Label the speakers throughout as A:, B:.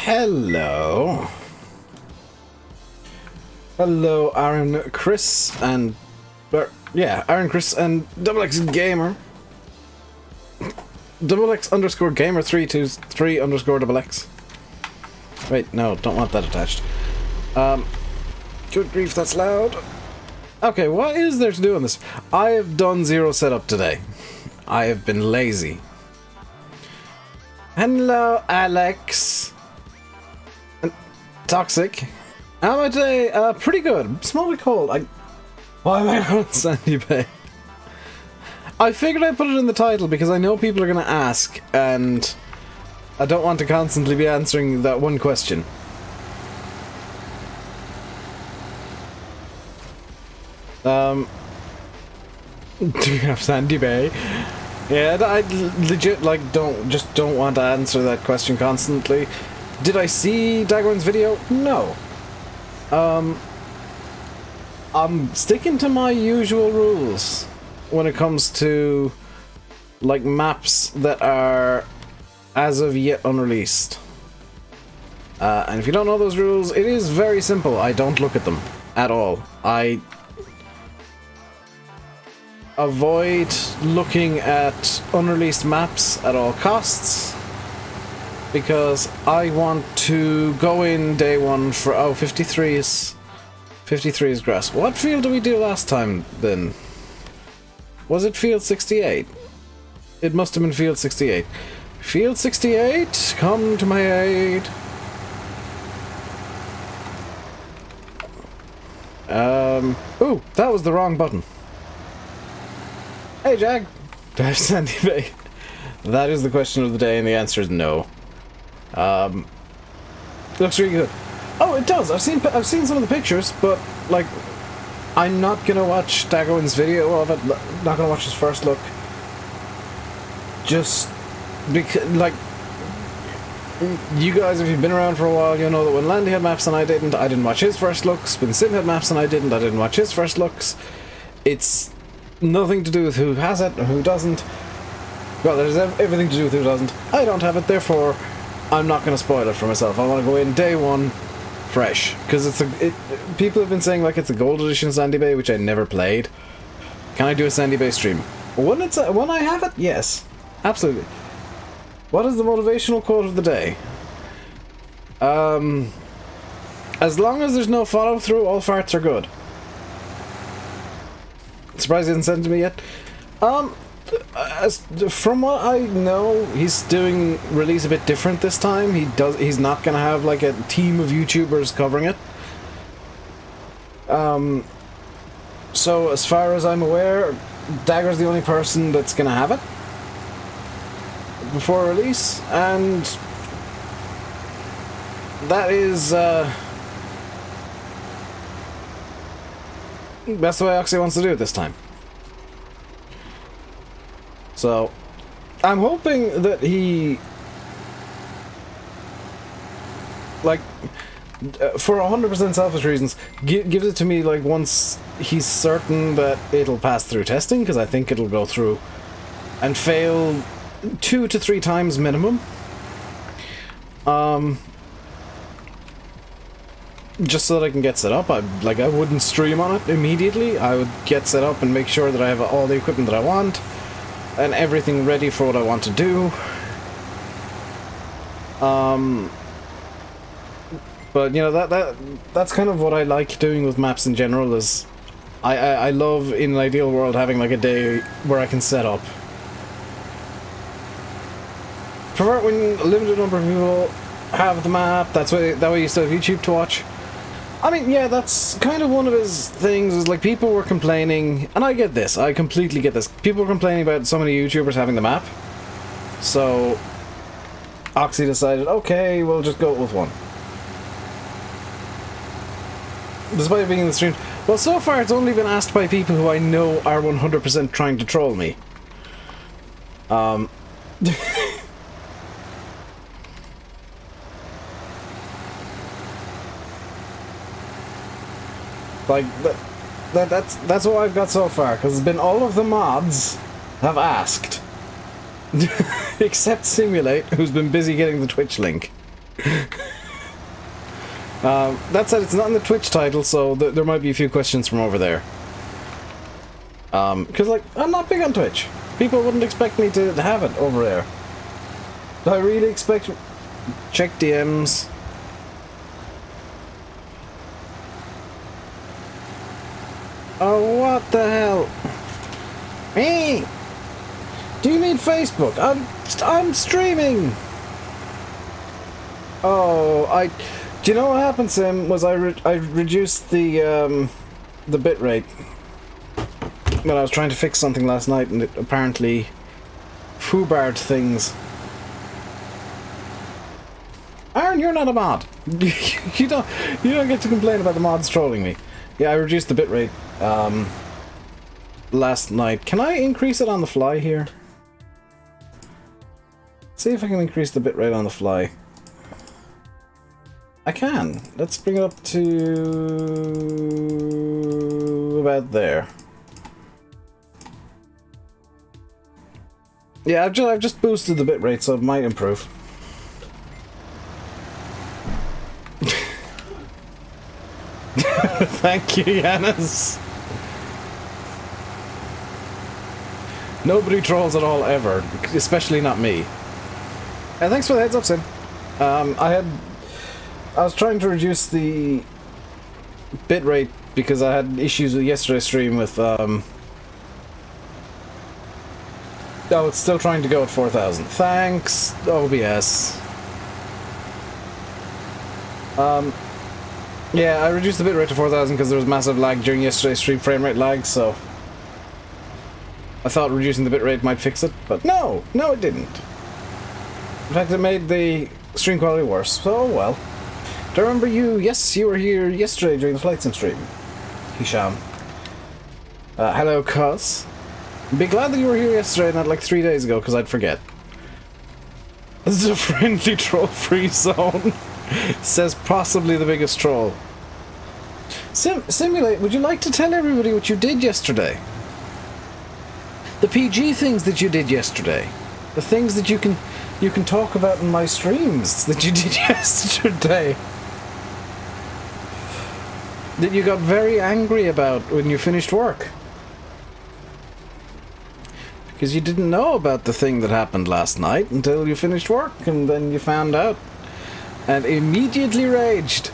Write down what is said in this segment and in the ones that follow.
A: Hello. Hello, Aaron, Chris, and... Aaron, Chris, and XX Gamer. XX_gamer323_XX. Wait, no, don't want that attached. Good grief, that's loud. Okay, what is there to do on this? I have done zero setup today. I have been lazy. Hello, Alex. And Toxic. How am I today? Pretty good. Small bit cold. Why am I on Sandy Bay? I figured I'd put it in the title because I know people are going to ask, and I don't want to constantly be answering that one question. Do you have Sandy Bay? Yeah, I legit, like, don't want to answer that question constantly. Did I see Dagwan's video? No. I'm sticking to my usual rules when it comes to, like, maps that are as of yet unreleased. And if you don't know those rules, it is very simple. I don't look at them at all. I avoid looking at unreleased maps at all costs because I want to go in day one for 53 is grass. What field did we do last time then? Was it field 68? It must have been field 68. Field 68, come to my aid. Ooh, that was the wrong button. Hey, Jag. Do I have Sandy Bay? That is the question of the day, and the answer is no. Looks really good. Oh, it does. I've seen some of the pictures, but like, I'm not gonna watch Dagoin's video of it. Not gonna watch his first look. Just because, like, you guys, if you've been around for a while, you know that when Landy had maps and I didn't watch his first looks. When Sim had maps and I didn't watch his first looks. It's nothing to do with who has it or who doesn't. Well, there's everything to do with who doesn't. I don't have it, therefore I'm not going to spoil it for myself. I want to go in day one fresh, because people have been saying like it's a gold edition Sandy Bay, which I never played. Can I do a Sandy Bay stream? When I have it, yes, absolutely. What is the motivational quote of the day? As long as there's no follow through, all farts are good. Surprised he hasn't sent it to me yet. From what I know, he's doing release a bit different this time. He's not gonna have like a team of YouTubers covering it. So as far as I'm aware, Dagger's the only person that's gonna have it before release, and that is that's the way Oxy wants to do it this time. So, I'm hoping that he, like, for 100% selfish reasons, gives it to me, like, once he's certain that it'll pass through testing, because I think it'll go through and fail 2 to 3 times minimum. Just so that I can get set up. I wouldn't stream on it immediately. I would get set up and make sure that I have all the equipment that I want and everything ready for what I want to do. But you know, that's kind of what I like doing with maps in general. Is I love, in an ideal world, having like a day where I can set up. Prefer when a limited number of people have the map. That way you still have YouTube to watch. I mean, yeah, that's kind of one of his things, is like people were complaining, and I get this, I completely get this, people were complaining about so many YouTubers having the map, so Oxy decided, okay, we'll just go with one. Despite being in the stream, well, so far it's only been asked by people who I know are 100% trying to troll me. Like, that's what I've got so far, because it's been all of the mods have asked. Except Simulate, who's been busy getting the Twitch link. That said, it's not in the Twitch title, so there might be a few questions from over there. Because, like, I'm not big on Twitch. People wouldn't expect me to have it over there. Do I really expect... Check DMs. Oh, what the hell? Hey! Do you need Facebook? I'm streaming! Oh, do you know what happened, Sim? Was I reduced the bitrate when I was trying to fix something last night, and it apparently foobarred things. Aaron, you're not a mod. you don't get to complain about the mods trolling me. Yeah, I reduced the bitrate last night. Can I increase it on the fly here? See if I can increase the bitrate on the fly. I can. Let's bring it up to about there. Yeah, I've just boosted the bitrate, so it might improve. Thank you, Yanis. Nobody trolls at all ever, especially not me. Thanks for the heads up, Sim. I was trying to reduce the bitrate because I had issues with yesterday's stream with oh, it's still trying to go at 4,000. Thanks, OBS. Yeah, I reduced the bitrate to 4,000 because there was massive lag during yesterday's stream, frame rate lag, so I thought reducing the bitrate might fix it, but no, it didn't. In fact, it made the stream quality worse, so oh well. Do I remember you? Yes, you were here yesterday during the Flight Sim stream. Hisham. Hello, Cuz. Be glad that you were here yesterday, not like 3 days ago, because I'd forget. This is a friendly troll-free zone. Says possibly the biggest troll. Simulate, would you like to tell everybody what you did yesterday? The PG things that you did yesterday. The things that you can talk about in my streams that you did yesterday. That you got very angry about when you finished work. Because you didn't know about the thing that happened last night until you finished work, and then you found out. And immediately raged.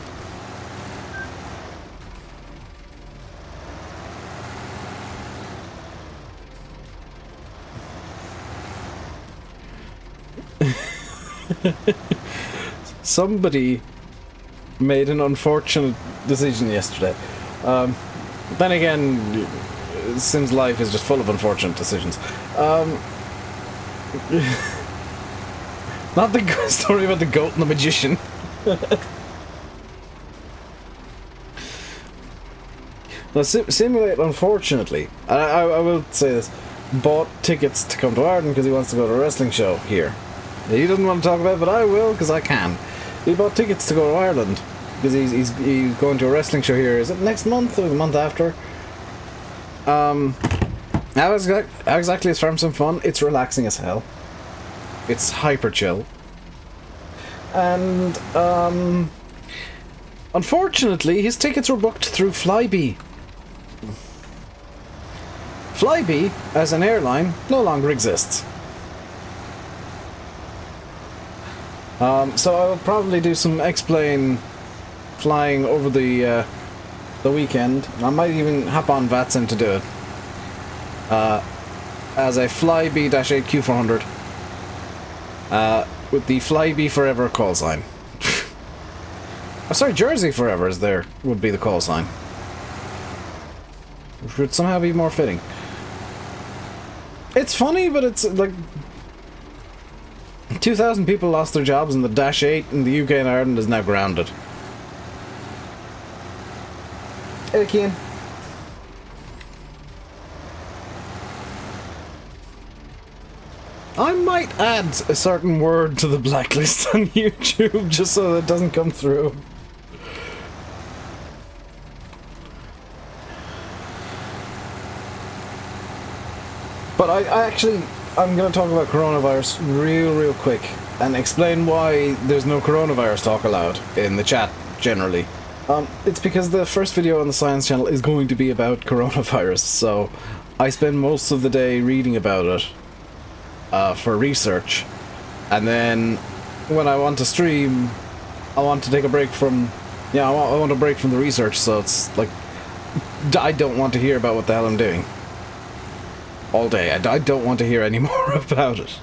A: Somebody made an unfortunate decision yesterday. Then again, Sim's life is just full of unfortunate decisions. Not the story about the goat and the magician. Now, Simulate, unfortunately, I will say this, bought tickets to come to Ireland because he wants to go to a wrestling show here. He doesn't want to talk about it, but I will because I can. He bought tickets to go to Ireland because he's going to a wrestling show here. Is it next month or the month after? How exactly is Farm Sim fun? It's relaxing as hell. It's hyper chill. And, unfortunately, his tickets were booked through Flybe. Flybe, as an airline, no longer exists. So I will probably do some X-Plane flying over the weekend. I might even hop on Vatsim to do it. As a Flybe-8Q400. With the Flybe Forever call sign. Oh, sorry, Jersey Forever is there, would be the call sign. Which would somehow be more fitting. It's funny, but it's like 2,000 people lost their jobs and the Dash 8 in the UK and Ireland is now grounded. Hey, Kian. I might add a certain word to the blacklist on YouTube just so that it doesn't come through. But I'm going to talk about coronavirus real quick and explain why there's no coronavirus talk allowed in the chat generally. It's because the first video on the Science Channel is going to be about coronavirus, so I spend most of the day reading about it for research, and then when I want to stream, I want to take a break from... Yeah, I want a break from the research, so it's like... I don't want to hear about what the hell I'm doing. All day. I don't want to hear any more about it.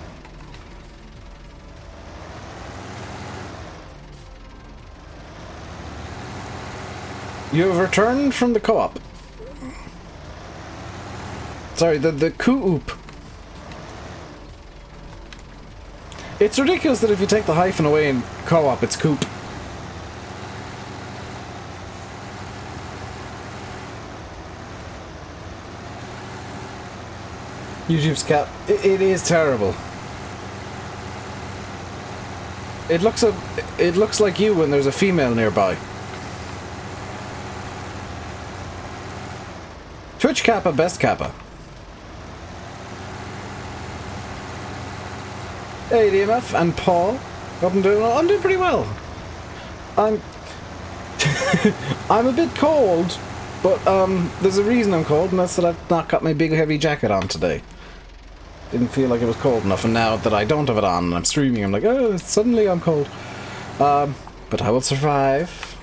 A: You have returned from the co-op. Sorry, the co-op. It's ridiculous that if you take the hyphen away in co-op, it's coop. YouTube's cat. It is terrible. It looks like you when there's a female nearby. Twitch Kappa, best Kappa. Hey DMF and Paul. Hope I'm doing pretty well. I'm I'm a bit cold, but there's a reason I'm cold, and that's that I've not got my big heavy jacket on today. Didn't feel like it was cold enough, and now that I don't have it on and I'm streaming, I'm like, oh, suddenly I'm cold. But I will survive.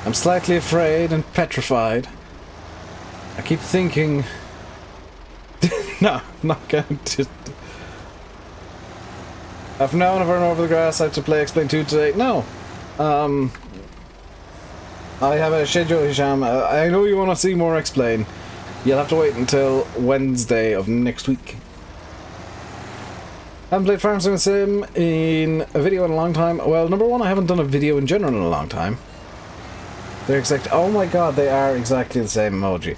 A: I'm slightly afraid and petrified. I keep thinking... No, I'm not going to... From now on, if I run over the grass, I have to play Explain 2 today. No. I have a schedule, Hisham. I know you want to see more Explain. You'll have to wait until Wednesday of next week. I haven't played Farm Sim in a video in a long time. Well, number one, I haven't done a video in general in a long time. They're exact... Oh my god, they are exactly the same emoji.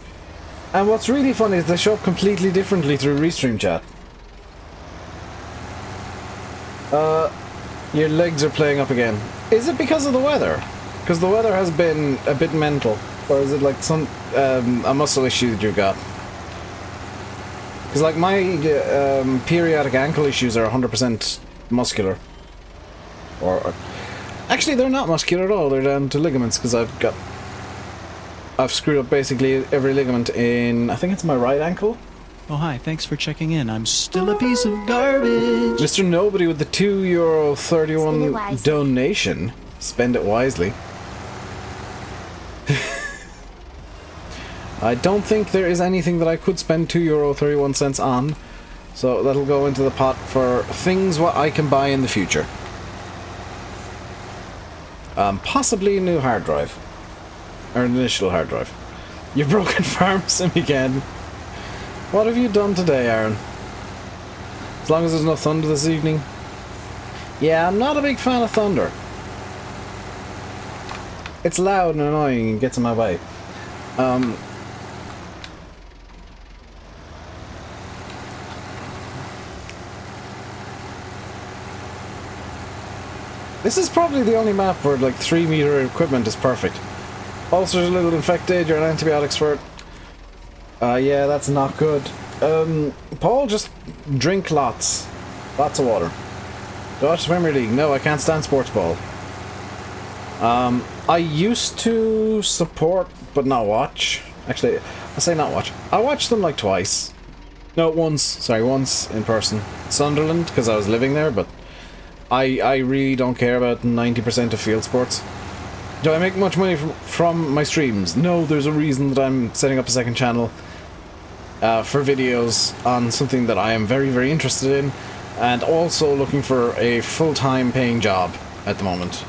A: And what's really funny is they show up completely differently through Restream chat. Your legs are playing up again. Is it because of the weather? Because the weather has been a bit mental. Or is it like some a muscle issue that you got? Because like my periodic ankle issues are 100% muscular. Or actually, they're not muscular at all. They're down to ligaments because I've screwed up basically every ligament in, I think it's my right ankle.
B: Oh hi, thanks for checking in. I'm still a piece of garbage.
A: Mr. Nobody with the €2.31 donation. Spend it wisely. I don't think there is anything that I could spend €2.31 on, so that'll go into the pot for things what I can buy in the future. Possibly a new hard drive. Or an initial hard drive. You've broken Farm Sim again. What have you done today, Aaron? As long as there's no thunder this evening. Yeah, I'm not a big fan of thunder. It's loud and annoying and gets in my way. This is probably the only map where like 3-meter equipment is perfect. Ulcers a little infected, you're an antibiotic expert. Yeah, that's not good. Paul, just drink lots. Lots of water. Go watch the Premier League. No, I can't stand sports ball. I used to support, but not watch. Actually, I say not watch. I watched them like twice. No, once. Sorry, once in person. Sunderland, because I was living there, but I really don't care about 90% of field sports. Do I make much money from my streams? No, there's a reason that I'm setting up a second channel for videos on something that I am very, very interested in, and also looking for a full-time paying job at the moment.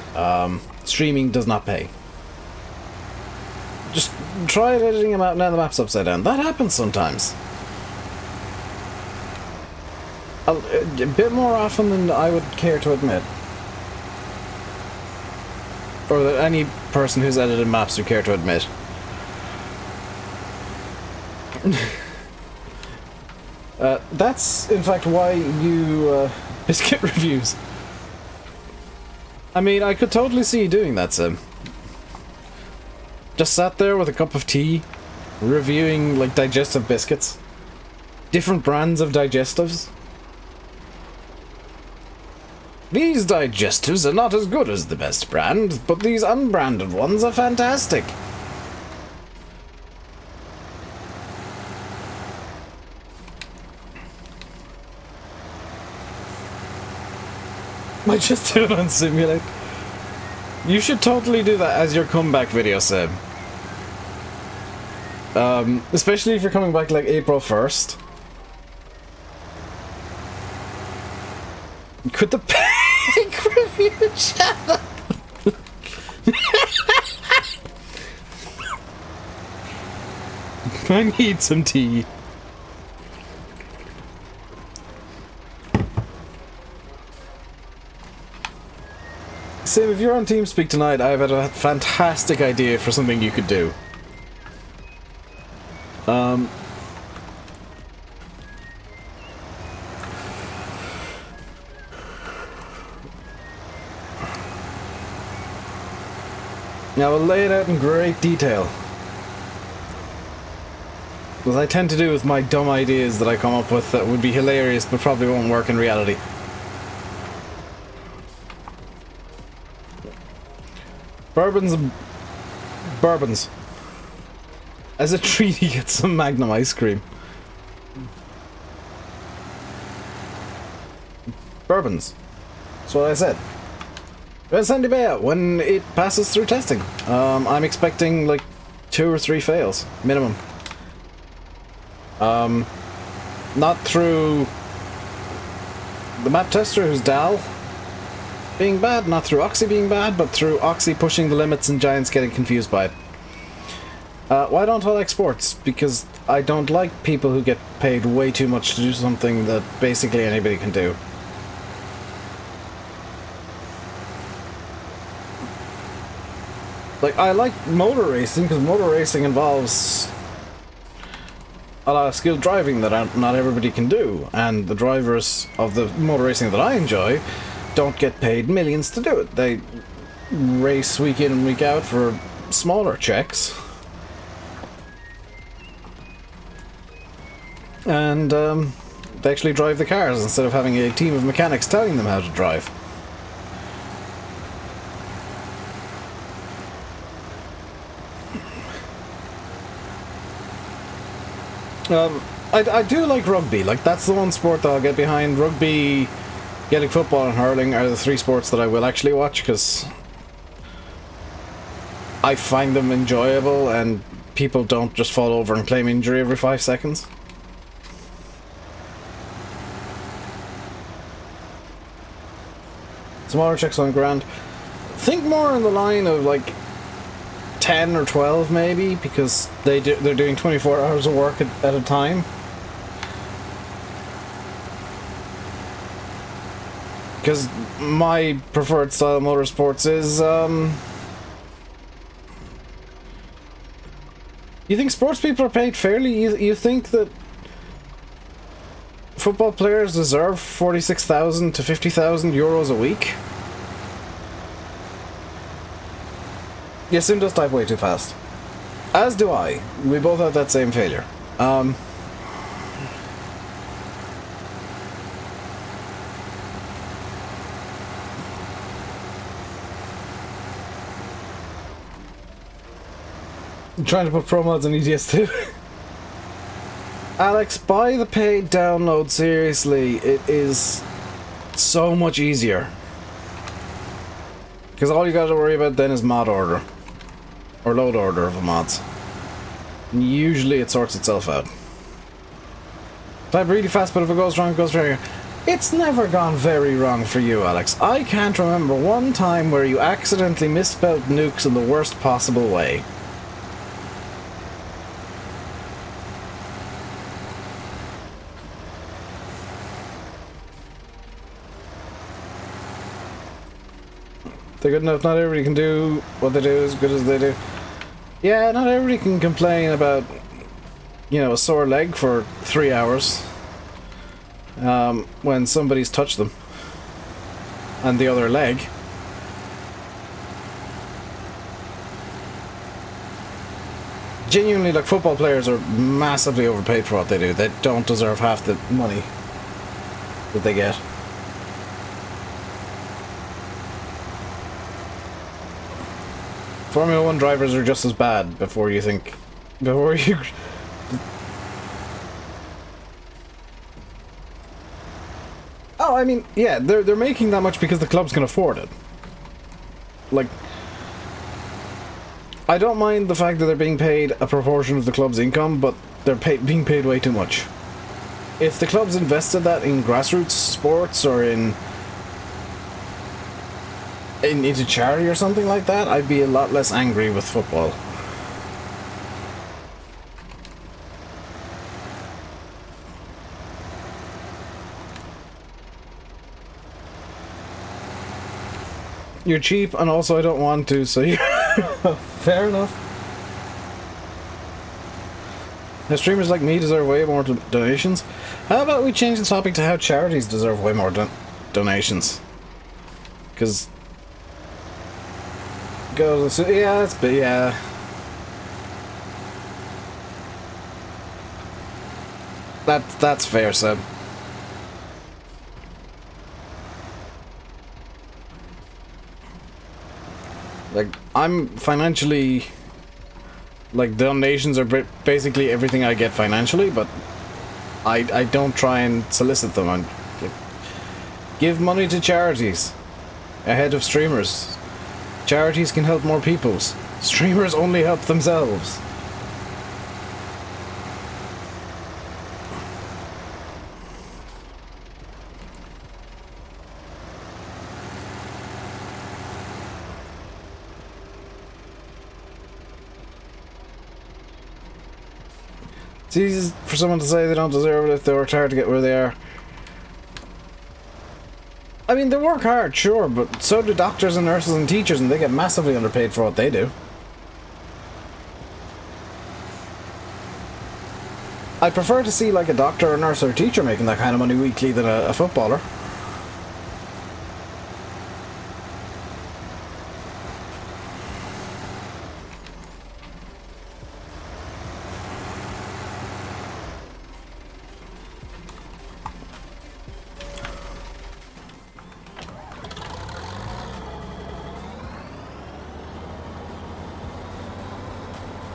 A: Streaming does not pay. Just try editing them out now the map's upside down. That happens sometimes. A bit more often than I would care to admit. Or that any person who's edited maps would care to admit. That's, in fact, why you biscuit reviews. I mean, I could totally see you doing that, Sim. Just sat there with a cup of tea, reviewing, like, digestive biscuits. Different brands of digestives. These digestives are not as good as the best brand, but these unbranded ones are fantastic. I just did it on Simulate. You should totally do that as your comeback video, Seb. Especially if you're coming back like April 1st. Could the pig review channel? I need some tea. Sim, if you're on TeamSpeak tonight, I've had a fantastic idea for something you could do. Now I'll lay it out in great detail. As I tend to do with my dumb ideas that I come up with that would be hilarious but probably won't work in reality. Bourbons. As a treat, you get some Magnum ice cream. Bourbons. That's what I said. Sandy Bale, when it passes through testing. I'm expecting like 2 or 3 fails, minimum. Not through the map tester, who's Dal, being bad, not through Oxy being bad, but through Oxy pushing the limits and Giants getting confused by it. Why don't I like sports? Because I don't like people who get paid way too much to do something that basically anybody can do. Like, I like motor racing, because motor racing involves a lot of skilled driving that not everybody can do, and the drivers of the motor racing that I enjoy don't get paid millions to do it. They race week in and week out for smaller checks. And they actually drive the cars instead of having a team of mechanics telling them how to drive. I do like rugby. Like, that's the one sport that I'll get behind. Rugby, Gaelic football and hurling are the 3 sports that I will actually watch, because I find them enjoyable and people don't just fall over and claim injury every 5 seconds. Smaller checks on grand. Think more on the line of like 10 or 12 maybe, because they're doing 24 hours of work at a time. Because my preferred style of motorsports is you think sports people are paid fairly? You think that football players deserve 46,000 to 50,000 euros a week? Yeah, Sim does type way too fast. As do I. We both have that same failure. I'm trying to put pro mods on ETS2. Alex, buy the paid download, seriously. It is so much easier. Because all you gotta worry about then is mod order. Or load order of the mods. And usually it sorts itself out. Type really fast, but if it goes wrong, it goes wrong. It's never gone very wrong for you, Alex. I can't remember one time where you accidentally misspelled nukes in the worst possible way. They're good enough. Not everybody can do what they do as good as they do. Yeah, not everybody can complain about, you know, a sore leg for 3 hours when somebody's touched them and the other leg. Genuinely, like, football players are massively overpaid for what they do. They don't deserve half the money that they get. Formula 1 drivers are just as bad before you think... Before you... Oh, I mean, yeah, they're making that much because the clubs can afford it. Like... I don't mind the fact that they're being paid a proportion of the club's income, but they're being paid way too much. If the clubs invested that in grassroots sports or into charity or something like that, I'd be a lot less angry with football. You're cheap, and also I don't want to, so you're... Fair enough. Now, streamers like me deserve way more donations. How about we change the topic to how charities deserve way more donations? Because... yeah, it's... yeah. That's fair, Seb. Like, I'm financially... Like, donations are basically everything I get financially, but I don't try and solicit them. I give money to charities ahead of streamers. Charities can help more people. Streamers only help themselves. It's easy for someone to say they don't deserve it if they worked hard to get where they are. I mean, they work hard, sure, but so do doctors and nurses and teachers, and they get massively underpaid for what they do. I'd prefer to see, like, a doctor, a nurse, or a teacher making that kind of money weekly than a footballer.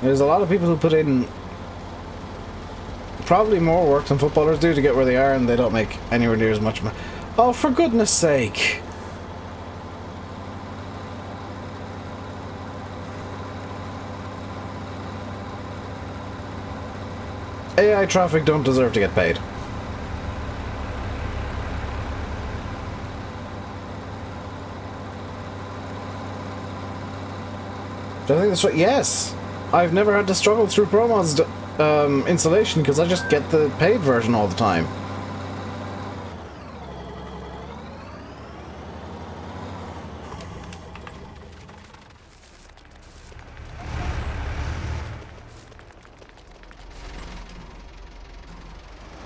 A: There's a lot of people who put in probably more work than footballers do to get where they are, and they don't make anywhere near as much money. Oh, for goodness sake! AI traffic don't deserve to get paid. Do I think that's right? Yes! I've never had to struggle through ProMod's installation because I just get the paid version all the time.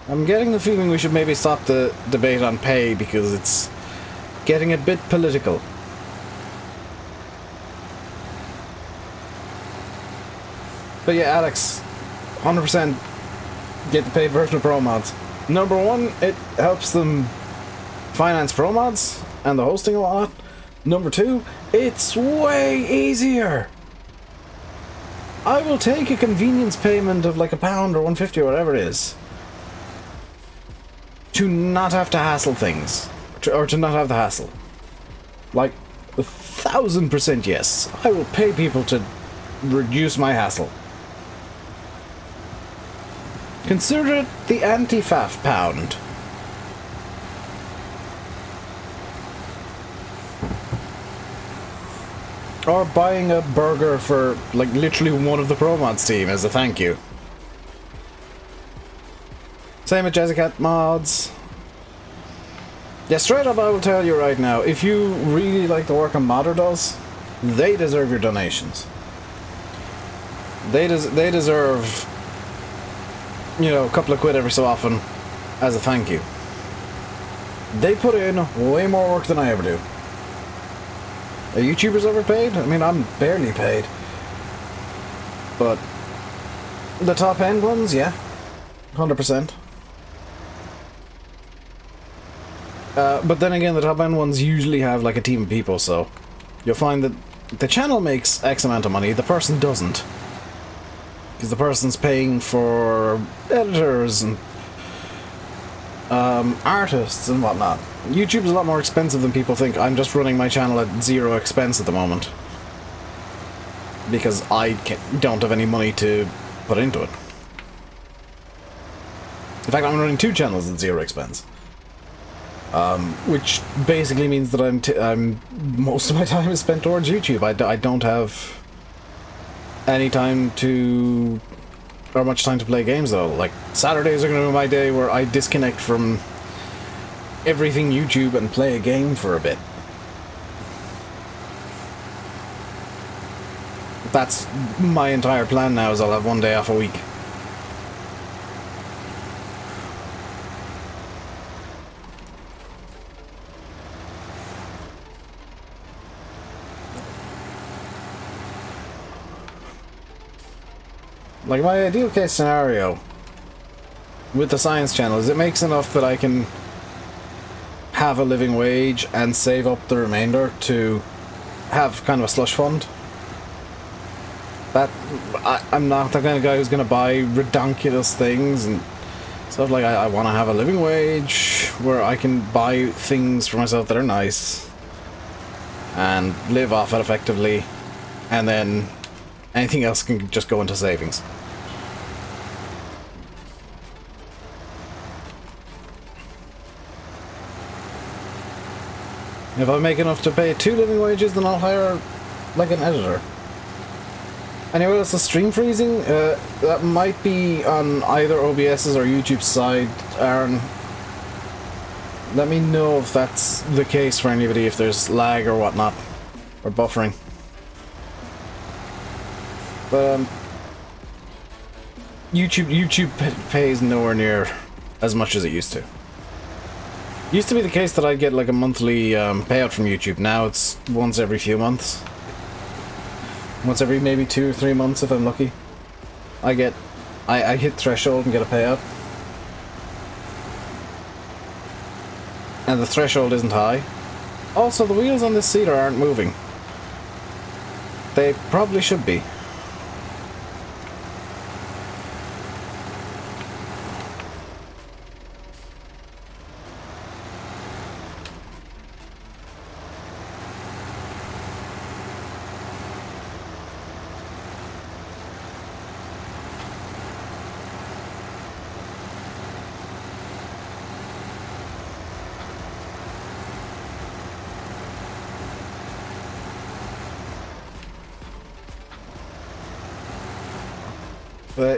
A: I'm getting the feeling we should maybe stop the debate on pay because it's getting a bit political. But yeah, Alex, 100% get the paid version of ProMods. Number one, it helps them finance ProMods and the hosting a lot. Number two, it's way easier. I will take a convenience payment of like £1 or 150 or whatever it is to not have to hassle things, or to not have the hassle. Like 1000% yes, I will pay people to reduce my hassle. Consider it the anti-faff pound. Or buying a burger for, like, literally one of the ProMods team as a thank you. Same with Jessicat mods. Yeah, straight up I will tell you right now, if you really like the work a modder does, they deserve your donations. They deserve, you know, a couple of quid every so often as a thank you. They put in way more work than I ever do. Are YouTubers overpaid? I mean, I'm barely paid. But the top end ones, yeah. 100%. But then again, the top end ones usually have like a team of people, so you'll find that the channel makes X amount of money, the person doesn't. Because the person's paying for editors and artists and whatnot. YouTube is a lot more expensive than people think. I'm just running my channel at zero expense at the moment. Because I don't have any money to put into it. In fact, I'm running 2 channels at zero expense. Which basically means that I'm most of my time is spent towards YouTube. I don't have any time to, or much time to play games though. Like, Saturdays are going to be my day where I disconnect from everything YouTube and play a game for a bit. That's my entire plan now, is I'll have 1 day off a week. Like, my ideal case scenario with the science channel is it makes enough that I can have a living wage and save up the remainder to have kind of a slush fund. That I'm not the kind of guy who's going to buy ridiculous things and stuff. Like, I want to have a living wage where I can buy things for myself that are nice and live off it effectively, and then anything else can just go into savings. If I make enough to pay 2 living wages, then I'll hire, like, an editor. Anyway, it's the stream freezing. That might be on either OBS's or YouTube's side, Aaron. Let me know if that's the case for anybody, if there's lag or whatnot, or buffering. But, YouTube pays nowhere near as much as it used to. Used to be the case that I'd get like a monthly payout from YouTube. Now it's once every few months. Once every maybe 2 or 3 months if I'm lucky. I hit threshold and get a payout. And the threshold isn't high. Also, the wheels on this seater aren't moving. They probably should be.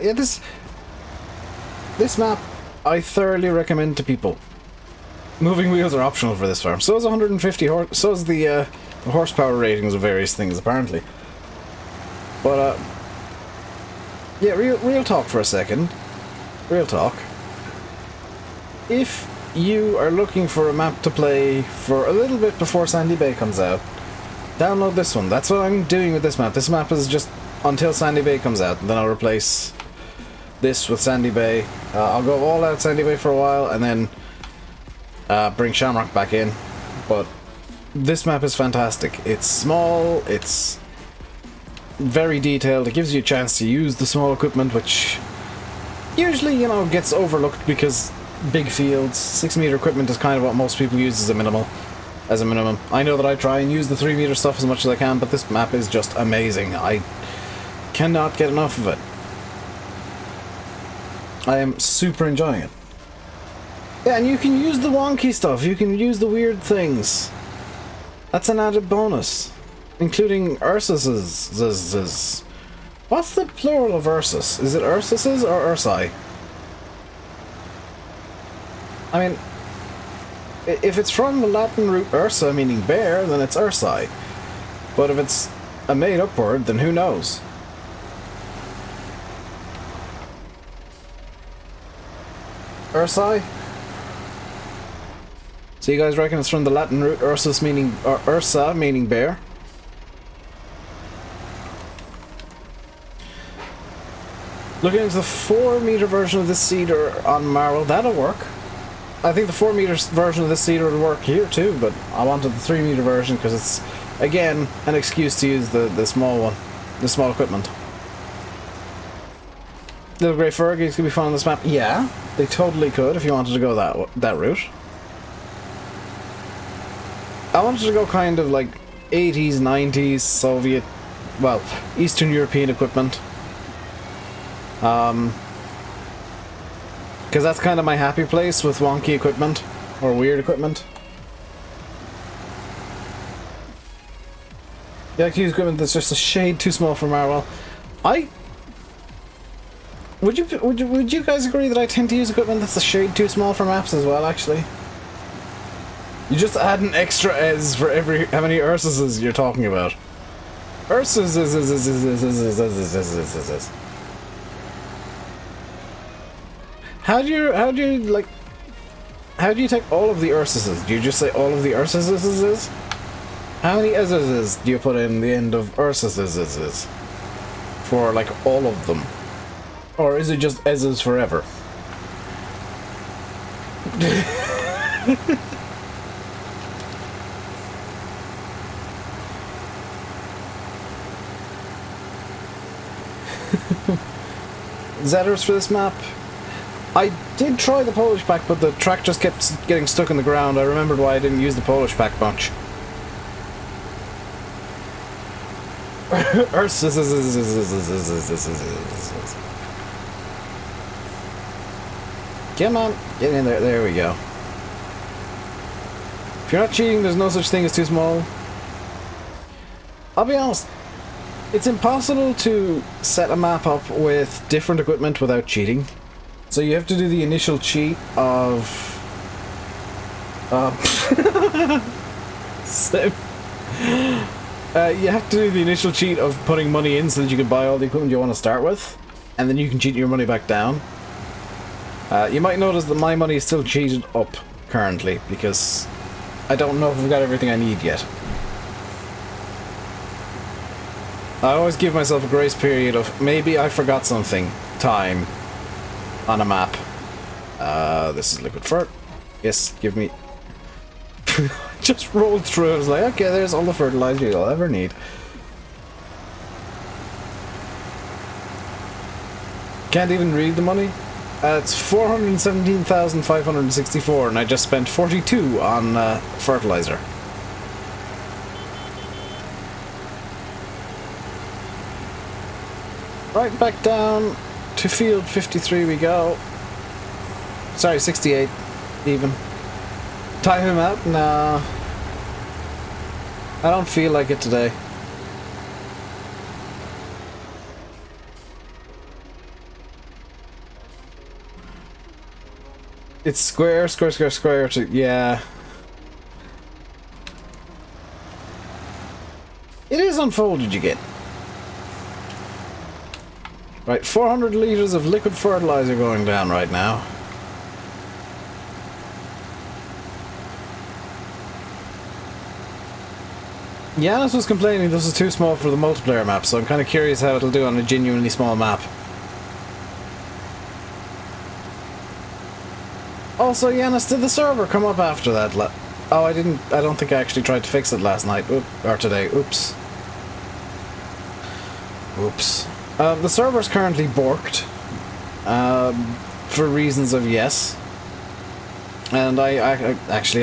A: Yeah, this map I thoroughly recommend to people. Moving wheels are optional for this farm. So is 150 so is the horsepower ratings of various things apparently. But yeah, real talk for a second. Real talk. If you are looking for a map to play for a little bit before Sandy Bay comes out, download this one. That's what I'm doing with this map. This map is just until Sandy Bay comes out, and then I'll replace this with Sandy Bay. I'll go all out Sandy Bay for a while, and then bring Shamrock back in. But this map is fantastic. It's small, it's very detailed, it gives you a chance to use the small equipment, which usually, you know, gets overlooked because big fields, 6-meter equipment is kind of what most people use as a minimum. I know that I try and use the 3-meter stuff as much as I can, but this map is just amazing. I cannot get enough of it. I am super enjoying it. Yeah, and you can use the wonky stuff, you can use the weird things. That's an added bonus. Including Ursus's. What's the plural of Ursus? Is it Ursus's or Ursi? I mean, if it's from the Latin root Ursa, meaning bear, then it's Ursi. But if it's a made-up word, then who knows? Ursi? So you guys reckon it's from the Latin root Ursus meaning, or Ursa meaning bear? Looking into the 4-meter version of this cedar on Marrow, that'll work. I think the 4 meter version of this seeder would work here too, but I wanted the 3 meter version because it's, again, an excuse to use the small one, the small equipment. Little grey Fergies could be fun on this map. Yeah, they totally could if you wanted to go that route. I wanted to go kind of like 80s, 90s, Soviet, well, Eastern European equipment. Because that's kind of my happy place with wonky equipment, or weird equipment. You like to use equipment that's just a shade too small for Marwell. Would you guys agree that I tend to use equipment that's a shade too small for maps as well, actually? You just add an extra S for every... How many Ursuses you're talking about? Ursus. How do you take all of the Ursuses? Do you just say all of the Ursuses? How many S's do you put in the end of Ursuses? For, like, all of them? Or is it just S's forever? Zetters for this map? I did try the Polish pack, but the track just kept getting stuck in the ground. I remembered why I didn't use the Polish pack much. Come on, get in there. There we go. If you're not cheating, there's no such thing as too small. I'll be honest, it's impossible to set a map up with different equipment without cheating. So you have to do the initial cheat of... you have to do the initial cheat of putting money in so that you can buy all the equipment you want to start with, and then you can cheat your money back down. You might notice that my money is still cheated up currently, because I don't know if I've got everything I need yet. I always give myself a grace period of maybe I forgot something time on a map. This is liquid fert. Yes, give me... Just rolled through it. I was like, okay, there's all the fertilizer you'll ever need. Can't even read the money. It's 417,564, and I just spent 42 on fertilizer. Right, back down to field 53 we go. Sorry, 68 even. Time him out? Nah. I don't feel like it today. It's square to... yeah. It is unfolded you get. Right, 400 litres of liquid fertilizer going down right now. Yanis was complaining this is too small for the multiplayer map, so I'm kind of curious how it'll do on a genuinely small map. Also, Yanis, did the server come up after that? Oh, I don't think I actually tried to fix it last night. Or today. Oops. Oops. The server's currently borked. For reasons of yes. And I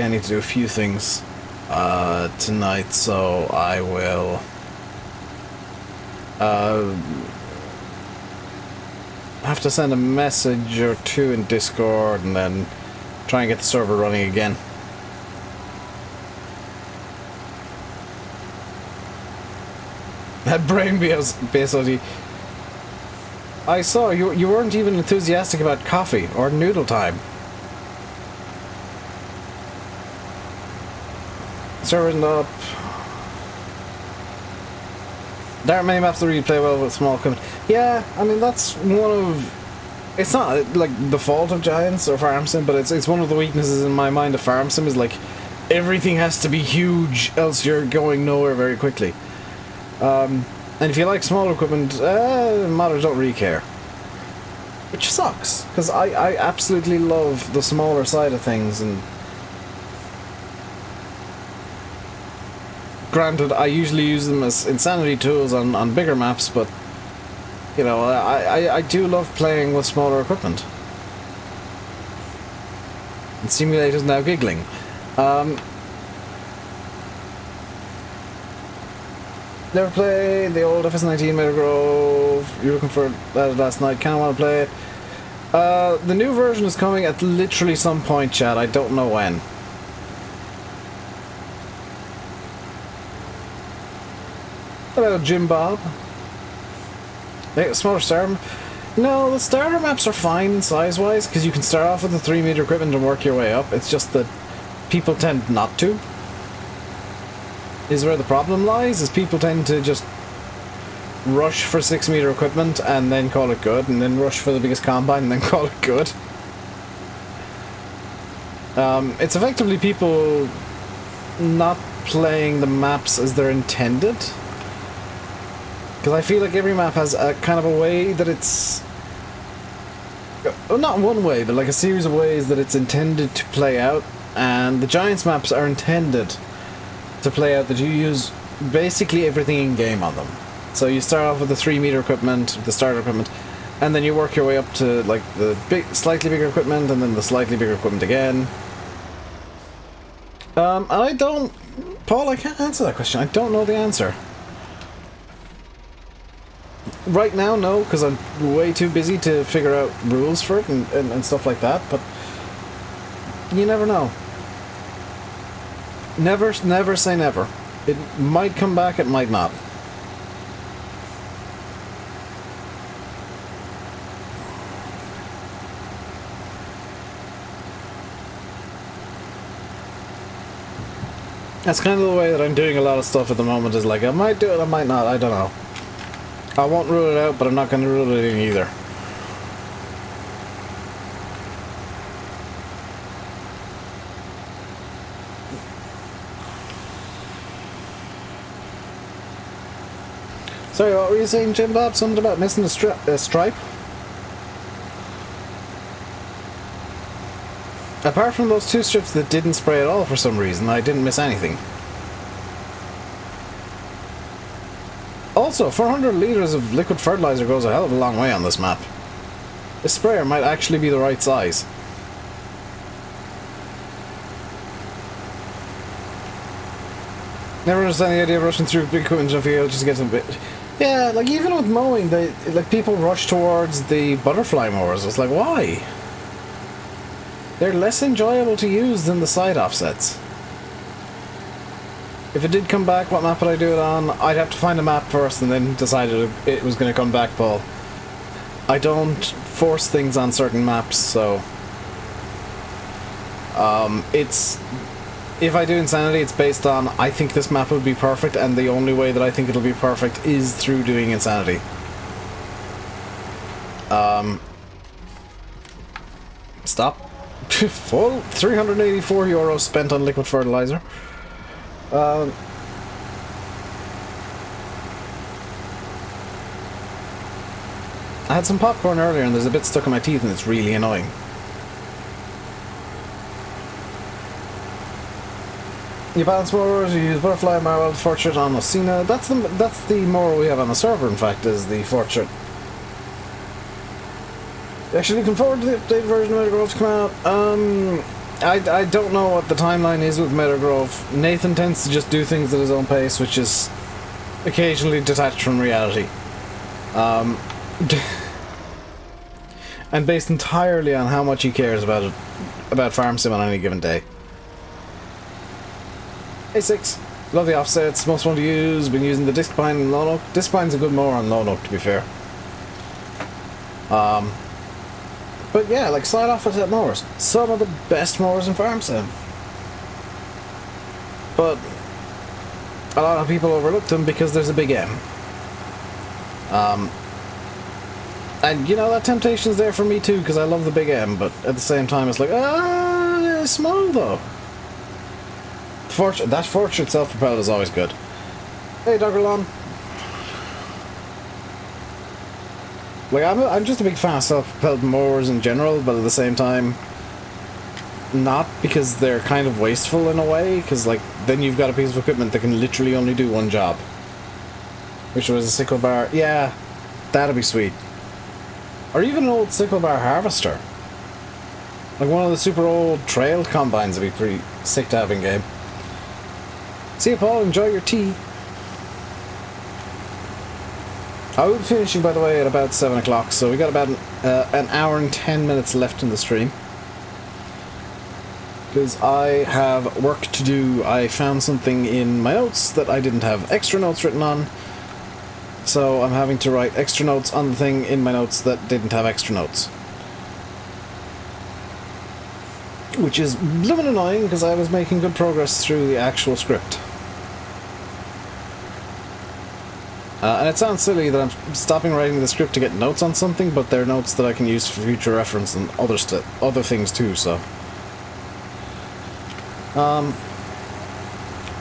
A: need to do a few things tonight, so I will have to send a message or two in Discord and then try and get the server running again. That brain BSOD. I saw you weren't even enthusiastic about coffee or noodle time. Server isn't up. There aren't many maps that really play well with small equipment. Yeah, I mean that's one of... It's not like the fault of Giants or Farm Sim, but it's one of the weaknesses in my mind of Farm Sim is like everything has to be huge, else you're going nowhere very quickly. And if you like small equipment, modders don't really care. which sucks, because I absolutely love the smaller side of things, and granted, I usually use them as insanity tools on bigger maps, but, you know, I do love playing with smaller equipment. And Simulator's now giggling. Never played the old FS19 Meadow Grove. You were looking for that last night. Kinda want to play it. The new version is coming at literally some point, chat. I don't know when. Hello, Jim Bob. Hey, smaller starter. No, the starter maps are fine size-wise, because you can start off with the 3-meter equipment and work your way up. It's just that people tend not to. Is where the problem lies, is people tend to just rush for 6-meter equipment and then call it good, and then rush for the biggest combine and then call it good. It's effectively people not playing the maps as they're intended. Because I feel like every map has a kind of a way that it's... well, not one way, but like a series of ways that it's intended to play out. And the Giants maps are intended to play out that you use basically everything in-game on them. So you start off with the 3-meter equipment, the starter equipment, and then you work your way up to like the slightly bigger equipment, and then the slightly bigger equipment again. I don't... Paul, I can't answer that question. I don't know the answer. Right now, no, because I'm way too busy to figure out rules for it and stuff like that, but you never know. Never say never. It might come back, it might not. That's kind of the way that I'm doing a lot of stuff at the moment, is like, I might do it, I might not, I don't know. I won't rule it out, but I'm not going to rule it in either. Sorry, what were you saying, Jim Bob? Something about missing a stripe? Apart from those 2 strips that didn't spray at all for some reason, I didn't miss anything. Also, 400 litres of liquid fertilizer goes a hell of a long way on this map. This sprayer might actually be the right size. Never understand the idea of rushing through big equipment in a field just to get some bit. Yeah, like even with mowing, people rush towards the butterfly mowers. It's like, why? They're less enjoyable to use than the side offsets. If it did come back, what map would I do it on? I'd have to find a map first and then decide it was going to come back, Paul. I don't force things on certain maps, so... it's... If I do Insanity, it's based on, I think this map would be perfect, and the only way that I think it'll be perfect is through doing Insanity. Stop. Full €384 spent on liquid fertilizer. I had some popcorn earlier and there's a bit stuck in my teeth and it's really annoying. You balance mowers, you use butterfly, marble, fortune on Osina. That's the mower we have on the server, in fact, is the fortune. Actually looking forward to the updated version of Meadow Grove to come out. I don't know what the timeline is with Meadow Grove. Nathan tends to just do things at his own pace, which is occasionally detached from reality. And based entirely on how much he cares about Farm Sim on any given day. A6, love the offsets, most fun to use, been using the Disc Pine and Lone Oak. Disc Pine's a good mower on Lone Oak, to be fair. But yeah, like side offset mowers, some of the best mowers in Farm Sim. But a lot of people overlook them because there's a big M. And you know, that temptation's there for me too, because I love the big M, but at the same time it's like, it's small though. That Fortune self-propelled is always good. Hey, Dr. Lon. Like, I'm just a big fan of self-propelled mowers in general, but at the same time, not, because they're kind of wasteful in a way, because, like, then you've got a piece of equipment that can literally only do one job. Which was a sickle bar. Yeah, that'd be sweet. Or even an old sickle bar harvester. Like one of the super old trail combines would be pretty sick to have in game. See you, Paul. Enjoy your tea. I will be finishing, by the way, at about 7 o'clock, so we got about an hour and 10 minutes left in the stream. Because I have work to do. I found something in my notes that I didn't have extra notes written on. So I'm having to write extra notes on the thing in my notes that didn't have extra notes. Which is blooming annoying, because I was making good progress through the actual script. And it sounds silly that I'm stopping writing the script to get notes on something, but they're notes that I can use for future reference and other things too, so...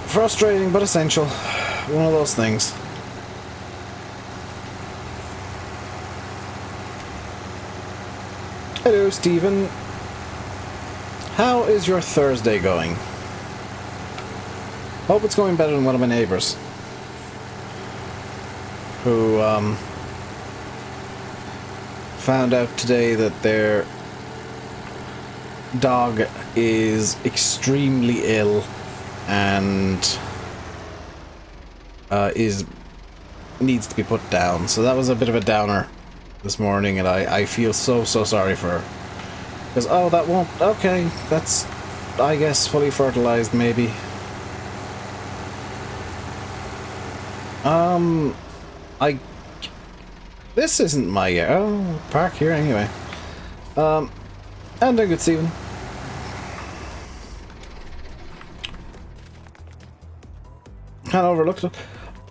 A: frustrating, but essential. One of those things. Hello, Stephen. How is your Thursday going? Hope it's going better than one of my neighbours. Who, found out today that their dog is extremely ill and needs to be put down. So that was a bit of a downer this morning, and I feel so sorry for her. Because, oh, that won't... Okay, that's, I guess, fully fertilized, maybe. This isn't my... Oh, park here anyway. And doing good, Stephen. Kind of overlooked it.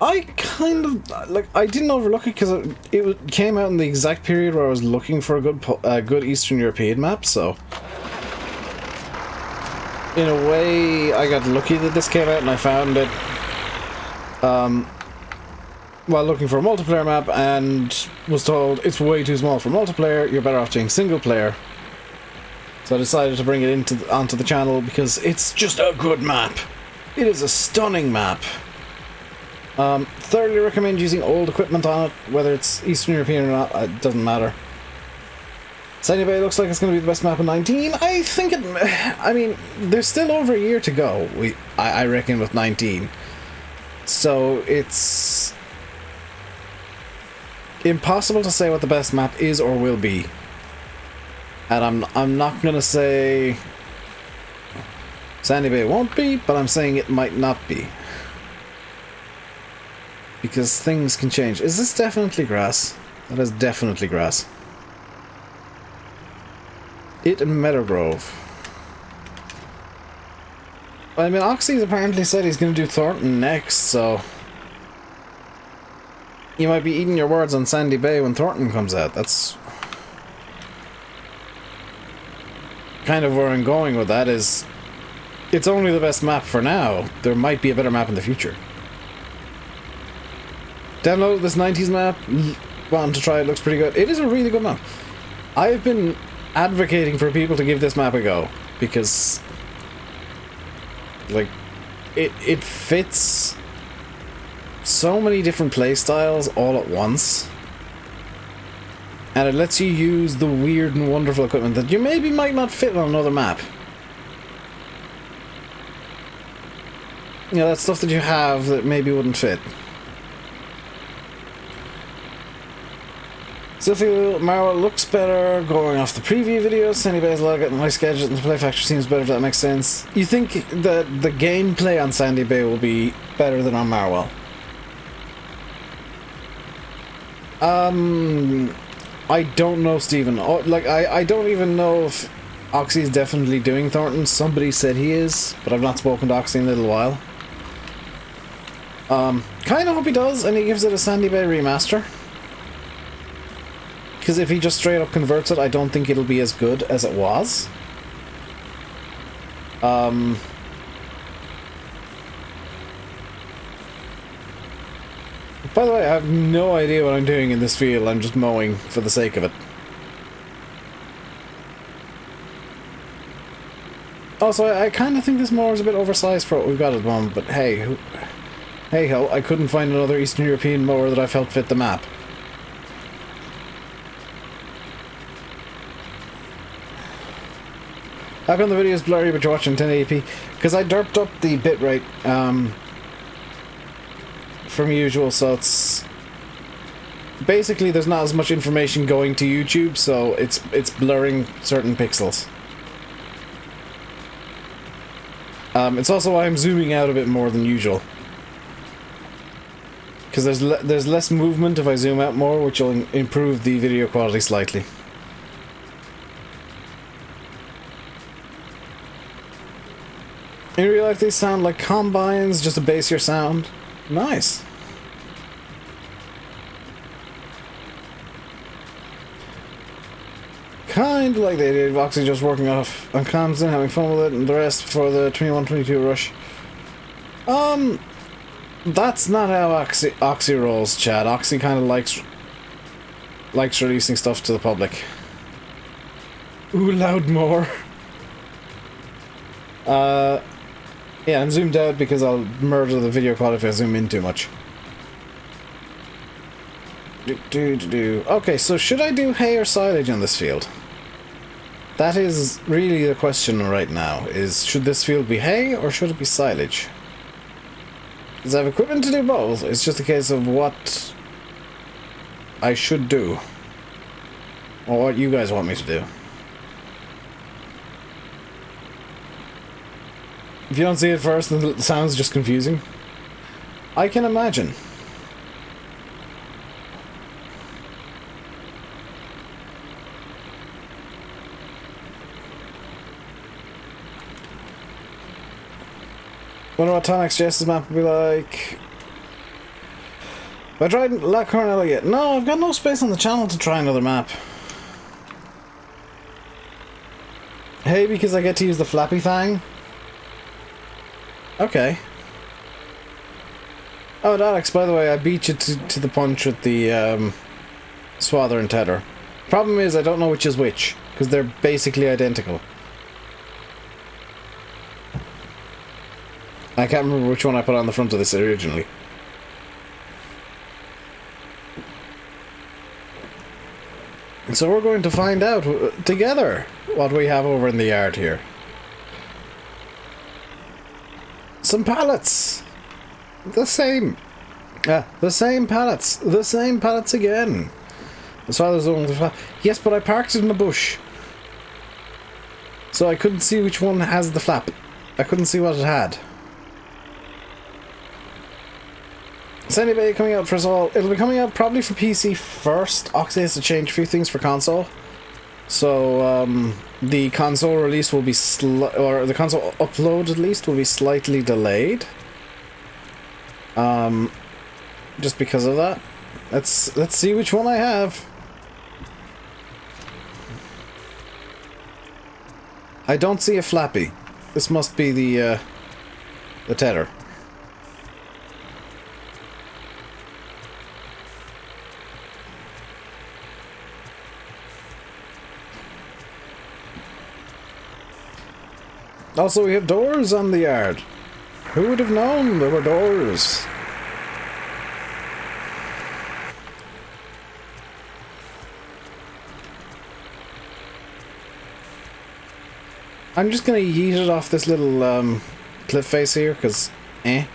A: I kind of... Like, I didn't overlook it because it came out in the exact period where I was looking for a good Eastern European map, so... In a way, I got lucky that this came out and I found it. While looking for a multiplayer map, and was told it's way too small for multiplayer, you're better off doing single player. So I decided to bring it onto the channel because it's just a good map. It is a stunning map. Thoroughly recommend using old equipment on it, whether it's Eastern European or not, it doesn't matter. Sandy Bay looks like it's going to be the best map in 19. I think it... I mean, there's still over a year to go, I reckon, with 19. So it's... impossible to say what the best map is or will be. And I'm not gonna say Sandy Bay won't be, but I'm saying it might not be. Because things can change. Is this definitely grass? That is definitely grass. It and Meadowgrove. I mean, Oxy's apparently said he's gonna do Thornton next, so... You might be eating your words on Sandy Bay when Thornton comes out. That's... kind of where I'm going with that is... It's only the best map for now. There might be a better map in the future. Download this 90s map. Want to try it, looks pretty good. It is a really good map. I've been advocating for people to give this map a go. Because... like... It fits... so many different playstyles all at once, and it lets you use the weird and wonderful equipment that you maybe might not fit on another map. You know, that stuff that you have that maybe wouldn't fit. So feel Marwell looks better going off the preview videos. Anyways, a lot of getting my schedule and the play factor seems better, if that makes sense. You think that the gameplay on Sandy Bay will be better than on Marwell? I don't know, Stephen. Oh, like, I don't even know if Oxy's definitely doing Thornton. Somebody said he is, but I've not spoken to Oxy in a little while. Kind of hope he does, and he gives it a Sandy Bay remaster. Because if he just straight up converts it, I don't think it'll be as good as it was. By the way, I have no idea what I'm doing in this field. I'm just mowing for the sake of it. Also, I kind of think this mower is a bit oversized for what we've got at the moment, but hey, hey ho, I couldn't find another Eastern European mower that I felt fit the map. How come the video is blurry but you're watching 1080p? Because I derped up the bitrate from usual, so it's... Basically, there's not as much information going to YouTube, so it's blurring certain pixels. It's also why I'm zooming out a bit more than usual. Because there's less movement if I zoom out more, which will improve the video quality slightly. In real life, these sound like combines, just to base your sound. Nice. Kind of like they did, Voxy just working off on Constant, having fun with it, and the rest for the 21-22 rush. That's not how Oxy rolls, Chad. Oxy kind of likes releasing stuff to the public. Ooh, loud more. Yeah, I'm zoomed out because I'll murder the video quality if I zoom in too much. Okay, so should I do hay or silage on this field? That is really the question right now, is should this field be hay or should it be silage? Because I have equipment to do both, it's just a case of what I should do. Or what you guys want me to do. If you don't see it first, then it sounds just confusing. I can imagine. Wonder what Tonex Jess's map would be like. Have I tried La Cornella yet? No, I've got no space on the channel to try another map. Hey, because I get to use the flappy thing? Okay. Oh, Alex, by the way, I beat you to the punch with the swather and tether. Problem is, I don't know which is which, because they're basically identical. I can't remember which one I put on the front of this originally. So we're going to find out together what we have over in the yard here. Some pallets! The same! The same pallets! The same pallets again! As far as the yes, but I parked it in the bush. So I couldn't see which one has the flap. I couldn't see what it had. Is anybody coming out for us all? It'll be coming out probably for PC first. Oxy has to change a few things for console. So, the console release will be or the console upload at least will be slightly delayed. Just because of that. Let's see which one I have. I don't see a flappy. This must be the tether. Also, we have doors on the yard. Who would have known there were doors? I'm just gonna yeet it off this little cliff face here, because Yeah,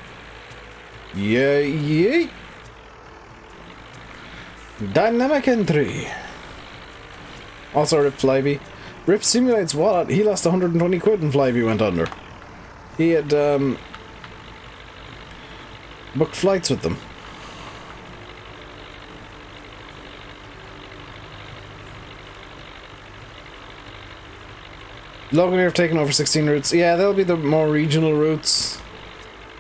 A: yeet. Dynamic entry. Also, Rip Flyby. Rip simulates wallet. He lost 120 quid and Flyby went under. He had booked flights with them. Logan here have taken over 16 routes. Yeah, they'll be the more regional routes.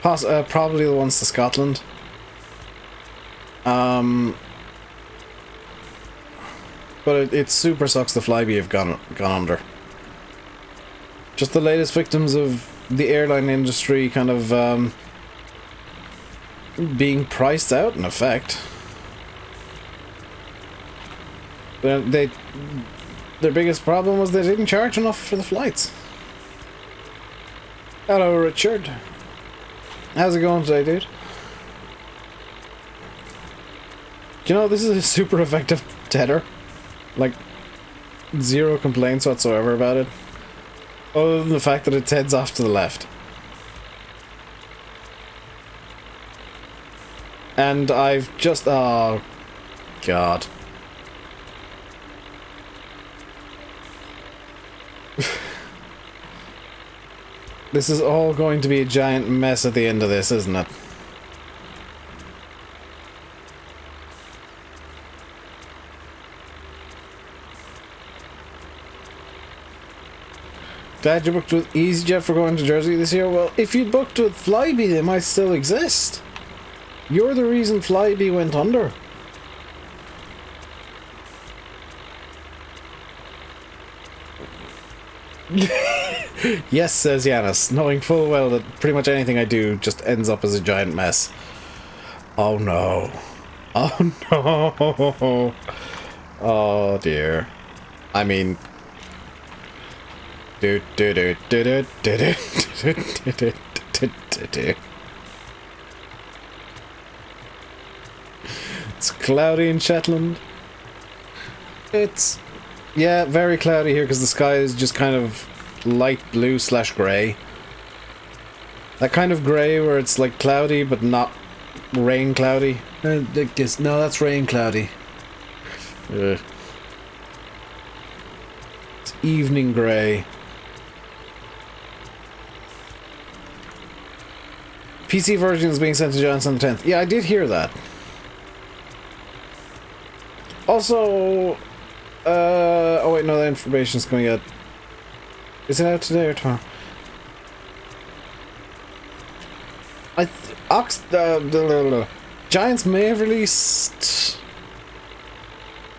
A: Probably the ones to Scotland. But it super sucks the Flyby have gone under. Just the latest victims of the airline industry kind of being priced out, in effect. Their biggest problem was they didn't charge enough for the flights. Hello, Richard. How's it going today, dude? Do you know, this is a super effective tether. Like, zero complaints whatsoever about it. Other than the fact that it heads off to the left. And I've just... oh, God. This is all going to be a giant mess at the end of this, isn't it? Glad you booked with EasyJet for going to Jersey this year. Well, if you'd booked with Flybe, they might still exist. You're the reason Flybe went under. Yes, says Yanis, knowing full well that pretty much anything I do just ends up as a giant mess. Oh no. Oh no. Oh dear. I mean... It's cloudy in Shetland. It's... yeah, very cloudy here because the sky is just kind of light blue / grey. That kind of grey where it's like cloudy but not rain cloudy. Like this. No, that's rain cloudy. It's evening grey. PC version is being sent to Johnson on the 10th. Yeah, I did hear that. Also, oh wait, no, that information's coming out. Is it out today or tomorrow? Giants may have released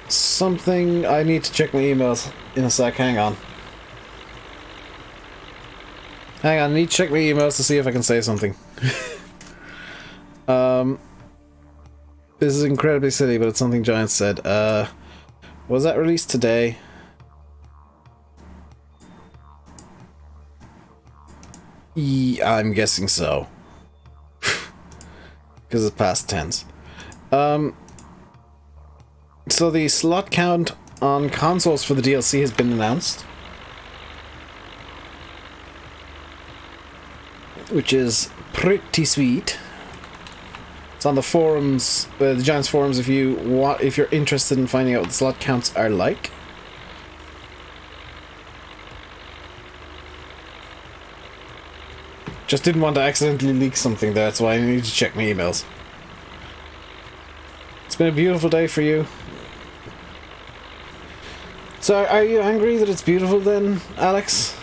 A: something. I need to check my emails in a sec. Hang on. Hang on, I need to check my emails to see if I can say something. This is incredibly silly, but it's something Giants said. Was that released today? Yeah, I'm guessing so. Because it's past tense. So the slot count on consoles for the DLC has been announced. Which is pretty sweet. It's on the forums, the Giants forums, if you're interested in finding out what the slot counts are like. Just didn't want to accidentally leak something there, that's why I need to check my emails. It's been a beautiful day for you. So, are you angry that it's beautiful then, Alex?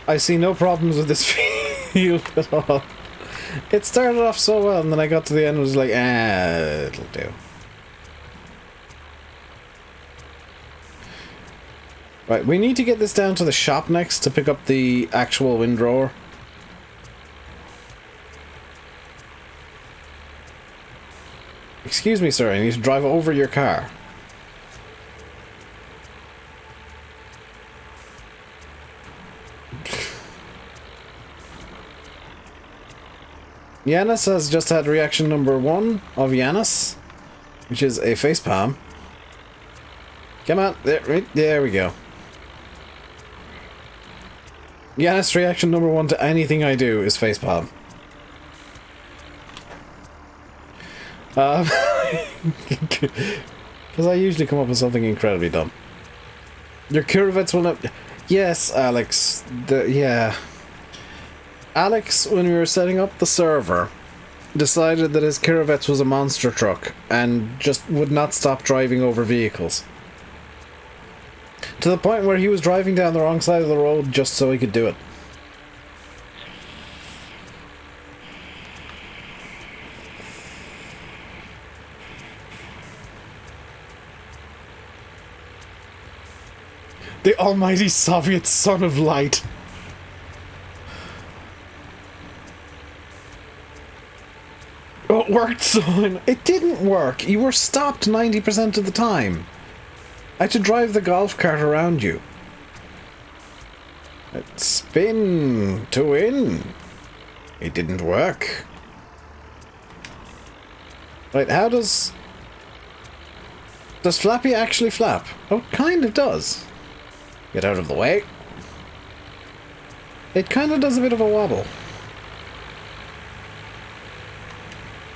A: I see no problems with this field at all. It started off so well, and then I got to the end and was like, it'll do. Right, we need to get this down to the shop next to pick up the actual windrower. Excuse me, sir, I need to drive over your car. Yanis has just had reaction number 1 of Yanis, which is a facepalm. Come on, there we go. Yanis' reaction number 1 to anything I do is facepalm. Because I usually come up with something incredibly dumb. Your Kurovets will not... Yes, Alex. Yeah. Alex, when we were setting up the server, decided that his Kurovets was a monster truck and just would not stop driving over vehicles. To the point where he was driving down the wrong side of the road just so he could do it. The almighty Soviet son of light. Oh, it worked, son. It didn't work. You were stopped 90% of the time. I had to drive the golf cart around you. Spin to win. It didn't work. Right, how does... Does Flappy actually flap? Oh, it kind of does. Get out of the way. It kind of does a bit of a wobble.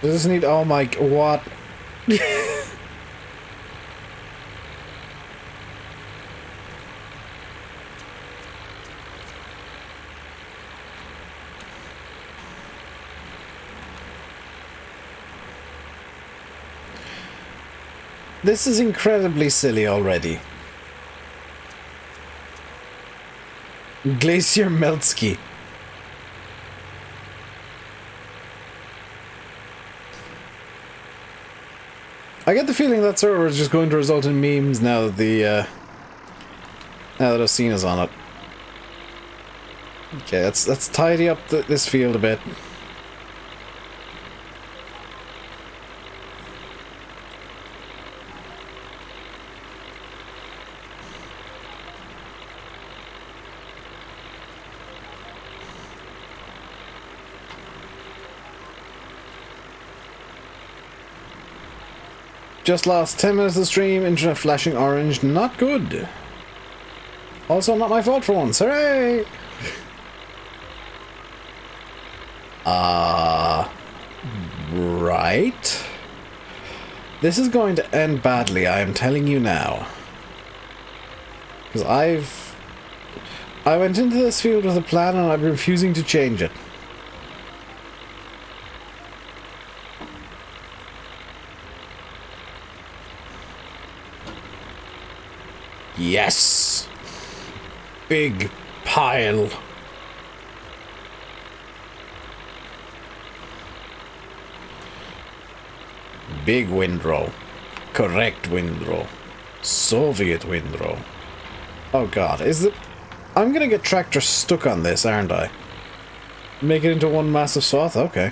A: Does this need... Oh my... What? This is incredibly silly already. Glacier Meltsky. I get the feeling that server is just going to result in memes now that the now that Osina's on it. Okay, let's tidy up this field a bit. Just lost 10 minutes of stream, internet flashing orange, not good. Also not my fault for once, hooray! Right. This is going to end badly, I am telling you now. Because I went into this field with a plan and I'm refusing to change it. Yes! Big pile. Big windrow. Correct windrow. Soviet windrow. Oh god, is it... I'm gonna get tractor stuck on this, aren't I? Make it into one massive swath? Okay.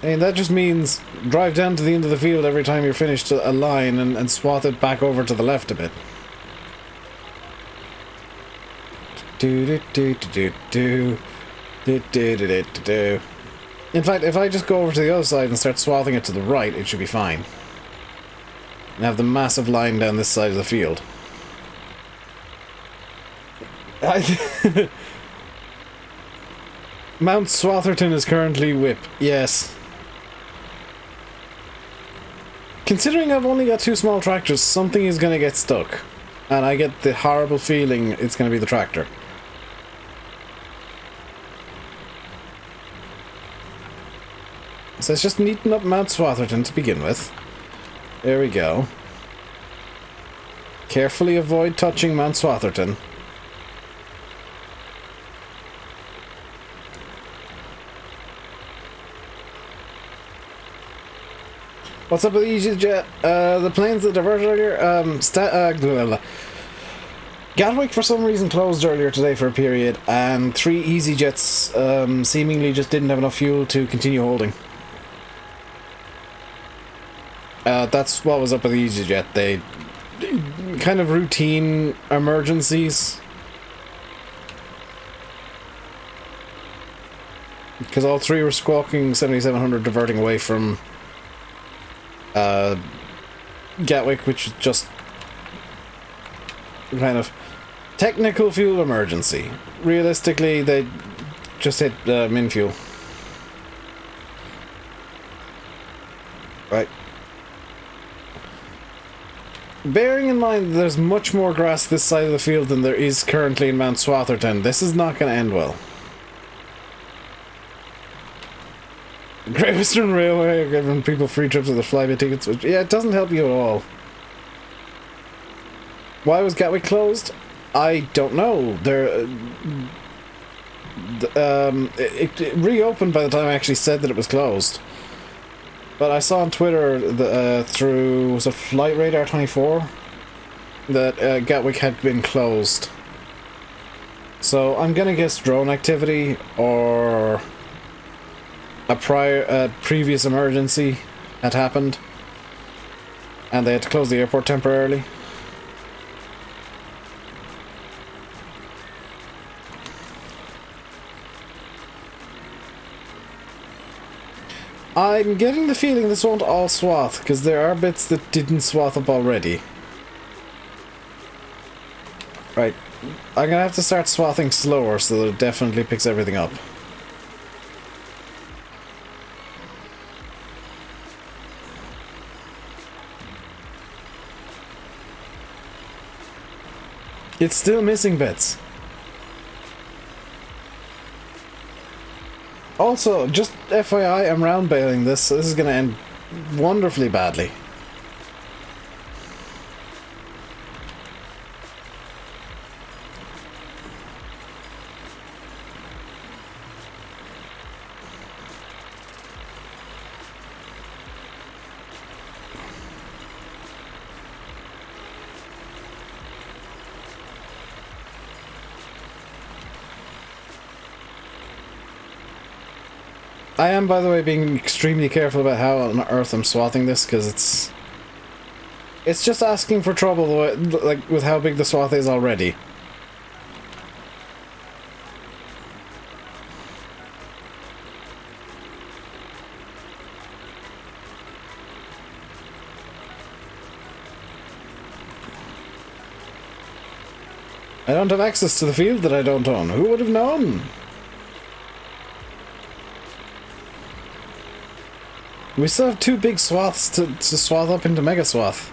A: I mean, that just means drive down to the end of the field every time you're finished a line and swath it back over to the left a bit. In fact, if I just go over to the other side and start swathing it to the right, it should be fine. And have the massive line down this side of the field. Mount Swatherton is currently whip. Yes. Considering I've only got 2 small tractors, something is going to get stuck. And I get the horrible feeling it's going to be the tractor. So it's just neaten up Mount Swatherton to begin with. There we go. Carefully avoid touching Mount Swatherton. What's up with EasyJet? The planes that diverted earlier, Gatwick for some reason closed earlier today for a period, and 3 EasyJets seemingly just didn't have enough fuel to continue holding. That's what was up with the EasyJet. They kind of routine emergencies. Because all 3 were squawking 7700 diverting away from Gatwick, which is just kind of technical fuel emergency. Realistically, they just hit min fuel. Right. Bearing in mind there's much more grass this side of the field than there is currently in Mount Swatherton, this is not going to end well. Great Western Railway are giving people free trips with their flyby tickets, which, yeah, it doesn't help you at all. Why was Gatwick closed? I don't know. It reopened by the time I actually said that it was closed. But I saw on Twitter through, was it Flight Radar 24, that Gatwick had been closed. So I'm gonna guess drone activity or a previous emergency had happened and they had to close the airport temporarily. I'm getting the feeling this won't all swath, because there are bits that didn't swath up already. Right, I'm gonna have to start swathing slower so that it definitely picks everything up. It's still missing bits. Also, just FYI, I'm round bailing this, so this is gonna end wonderfully badly. I am, by the way, being extremely careful about how on earth I'm swathing this, because it's just asking for trouble, like, with how big the swath is already. I don't have access to the field that I don't own. Who would have known? We still have two big swaths to swath up into mega swath.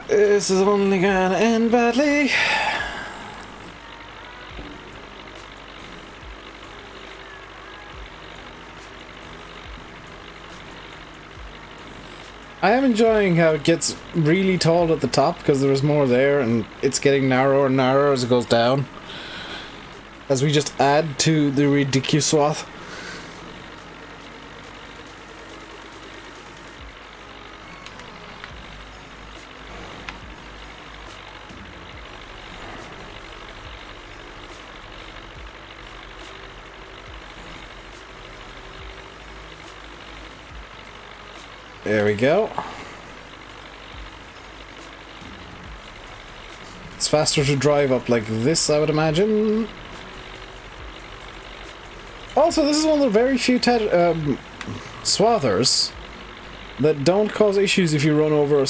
A: This is only gonna end badly. I am enjoying how it gets really tall at the top because there's more there and it's getting narrower and narrower as it goes down. As we just add to the ridiculous swath. There we go. It's faster to drive up like this, I would imagine. Also, this is one of the very few swathers that don't cause issues if you run over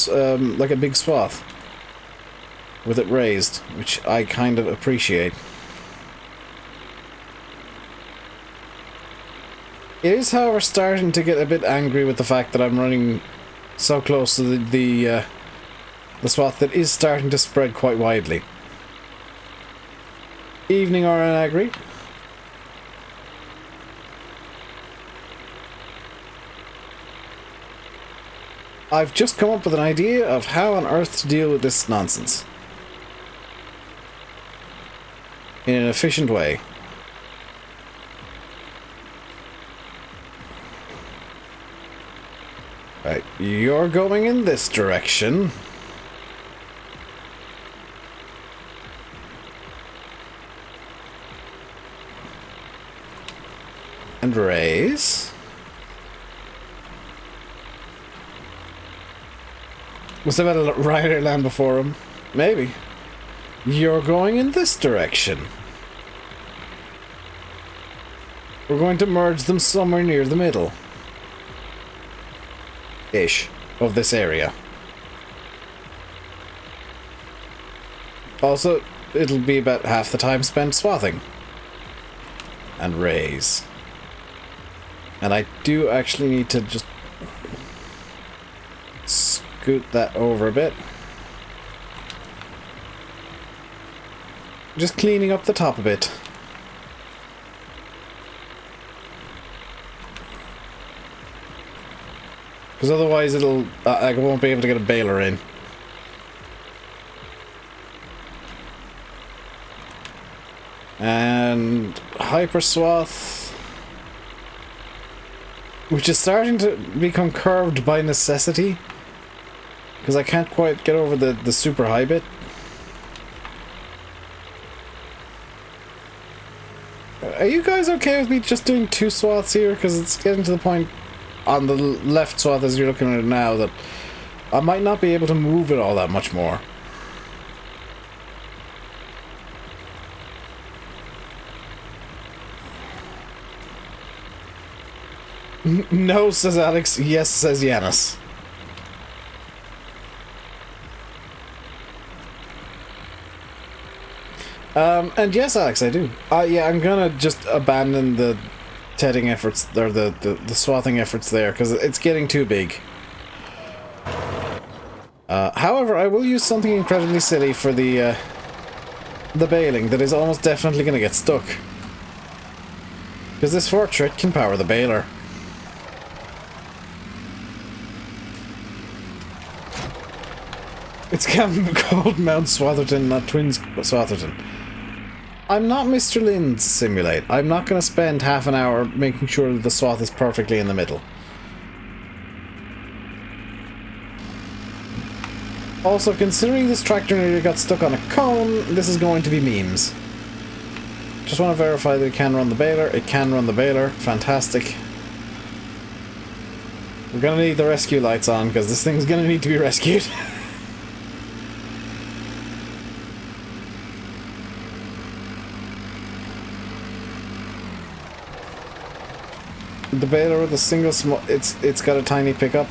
A: like a big swath with it raised, which I kind of appreciate. It is, however, starting to get a bit angry with the fact that I'm running so close to the swath that is starting to spread quite widely. Evening, Oran Agri. I've just come up with an idea of how on earth to deal with this nonsense. In an efficient way. Right, you're going in this direction. And raise. Was there a rider land before him? Maybe. You're going in this direction. We're going to merge them somewhere near the middle. Ish of this area. Also, it'll be about half the time spent swathing. And raise. And I do actually need to just scoot that over a bit. Just cleaning up the top a bit. Because otherwise it'll... I won't be able to get a baler in. And... Hyper Swath... Which is starting to become curved by necessity. Because I can't quite get over the super high bit. Are you guys okay with me just doing 2 swaths here? Because it's getting to the point on the left swath as you're looking at it now that I might not be able to move it all that much more. No, says Alex. Yes, says Yanis. And yes, Alex, I do. Yeah, I'm gonna just abandon the tedding efforts, or the swathing efforts there, because it's getting too big. However, I will use something incredibly silly for the baling that is almost definitely gonna get stuck. Because this portrait can power the baler. It's called Mount Swatherton, not Twins Swatherton. I'm not Mr. Lynn's Simulate. I'm not going to spend half an hour making sure that the swath is perfectly in the middle. Also, considering this tractor nearly got stuck on a cone, this is going to be memes. Just want to verify that it can run the baler. It can run the baler. Fantastic. We're going to need the rescue lights on, because this thing's going to need to be rescued. The baler with a single small... It's got a tiny pickup.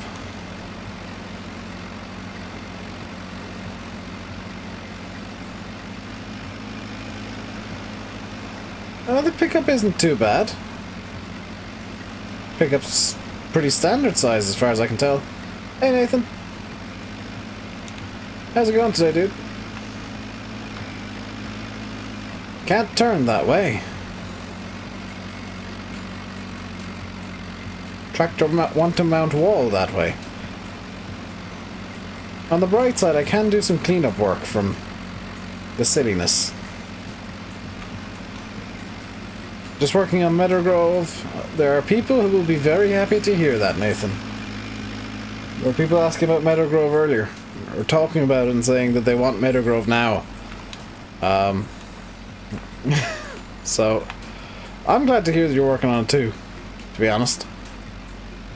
A: Oh, the pickup isn't too bad. Pickup's pretty standard size as far as I can tell. Hey Nathan. How's it going today, dude? Can't turn that way. Tractor want to mount wall that way. On the bright side, I can do some cleanup work from the silliness. Just working on Meadowgrove. There are people who will be very happy to hear that, Nathan. There were people asking about Meadowgrove earlier, or talking about it and saying that they want Meadowgrove now. So, I'm glad to hear that you're working on it too, to be honest.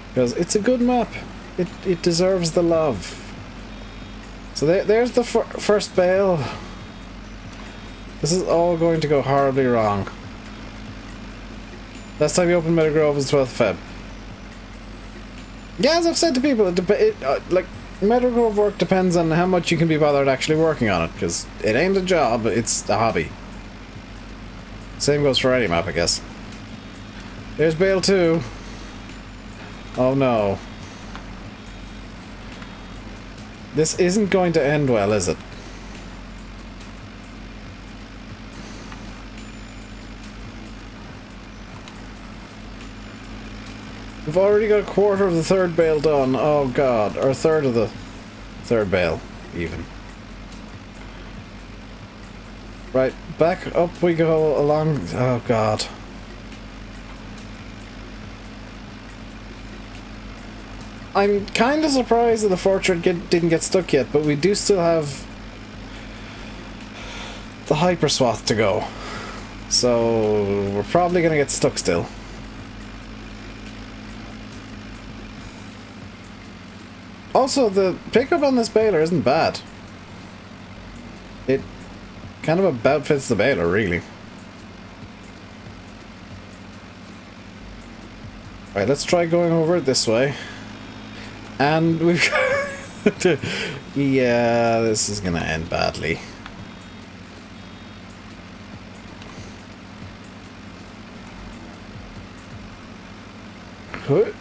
A: Because it's a good map. It deserves the love. So there's the first Bale. This is all going to go horribly wrong. Last time you opened Meadowgrove was 12th Feb. Yeah, as I've said to people, like, Meadowgrove work depends on how much you can be bothered actually working on it, because it ain't a job, it's a hobby. Same goes for any map, I guess. There's Bale 2. Oh no. This isn't going to end well, is it? We've already got a quarter of the third bale done. Oh god. Or a third of the third bale, even. Right, back up we go along. Oh god. I'm kind of surprised that the portrait didn't get stuck yet, but we do still have the hyper swath to go. So we're probably going to get stuck still. Also, the pickup on this baler isn't bad. It kind of about fits the baler, really. Alright, let's try going over it this way. And we've got... Yeah, this is gonna end badly. Huh?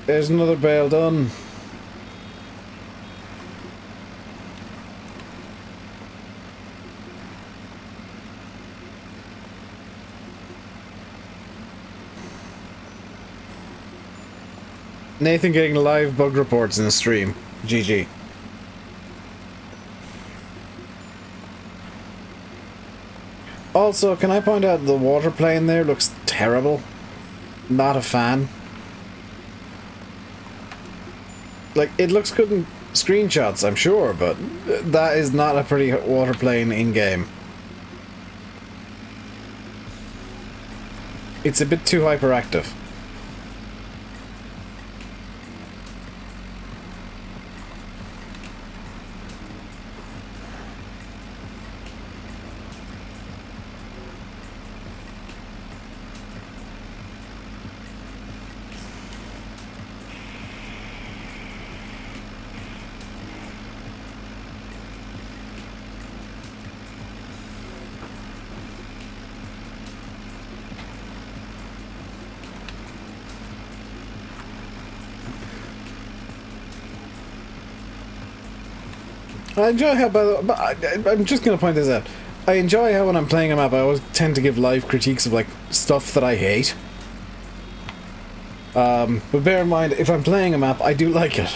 A: There's another bale done. Nathan getting live bug reports in the stream. GG. Also, can I point out the water plane there looks terrible? Not a fan. Like, it looks good in screenshots, I'm sure, but that is not a pretty water plane in-game. It's a bit too hyperactive. I enjoy how, by the way, I'm just going to point this out. I enjoy how when I'm playing a map, I always tend to give live critiques of, like, stuff that I hate. But bear in mind, if I'm playing a map, I do like it.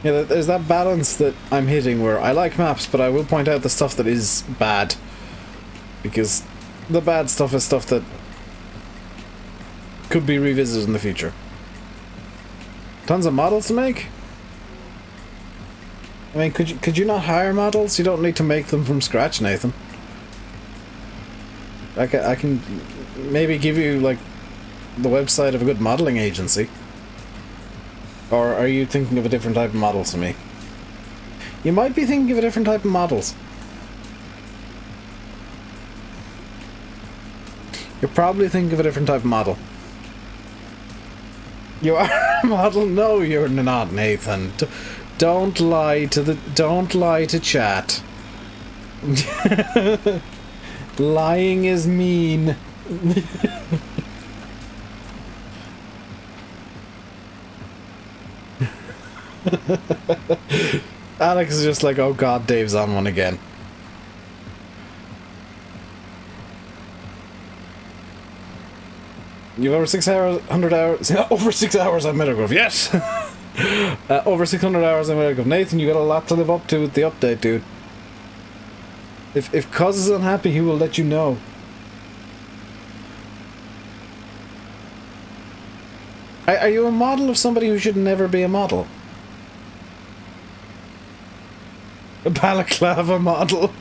A: Yeah, there's that balance that I'm hitting where I like maps, but I will point out the stuff that is bad. Because the bad stuff is stuff that could be revisited in the future. Tons of models to make? I mean, could you not hire models? You don't need to make them from scratch, Nathan. I can maybe give you, like, the website of a good modeling agency. Or are you thinking of a different type of models to me? You might be thinking of a different type of models. You're probably thinking of a different type of model. You are a model? No, you're not, Nathan. Don't lie to chat. Lying is mean. Alex is just like, oh god, Dave's on one again. You've over 600 hours. Over 6 hours on Metagraph, yes! Over 600 hours on Metagraph. Nathan, you got a lot to live up to with the update, dude. If Cuz is unhappy, he will let you know. Are you a model of somebody who should never be a model? A balaclava model?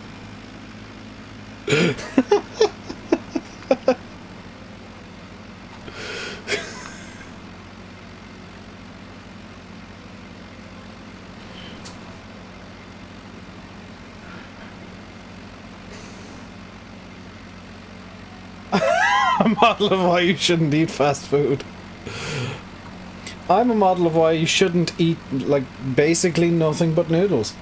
A: A model of why you shouldn't eat fast food. I'm a model of why you shouldn't eat, like, basically nothing but noodles.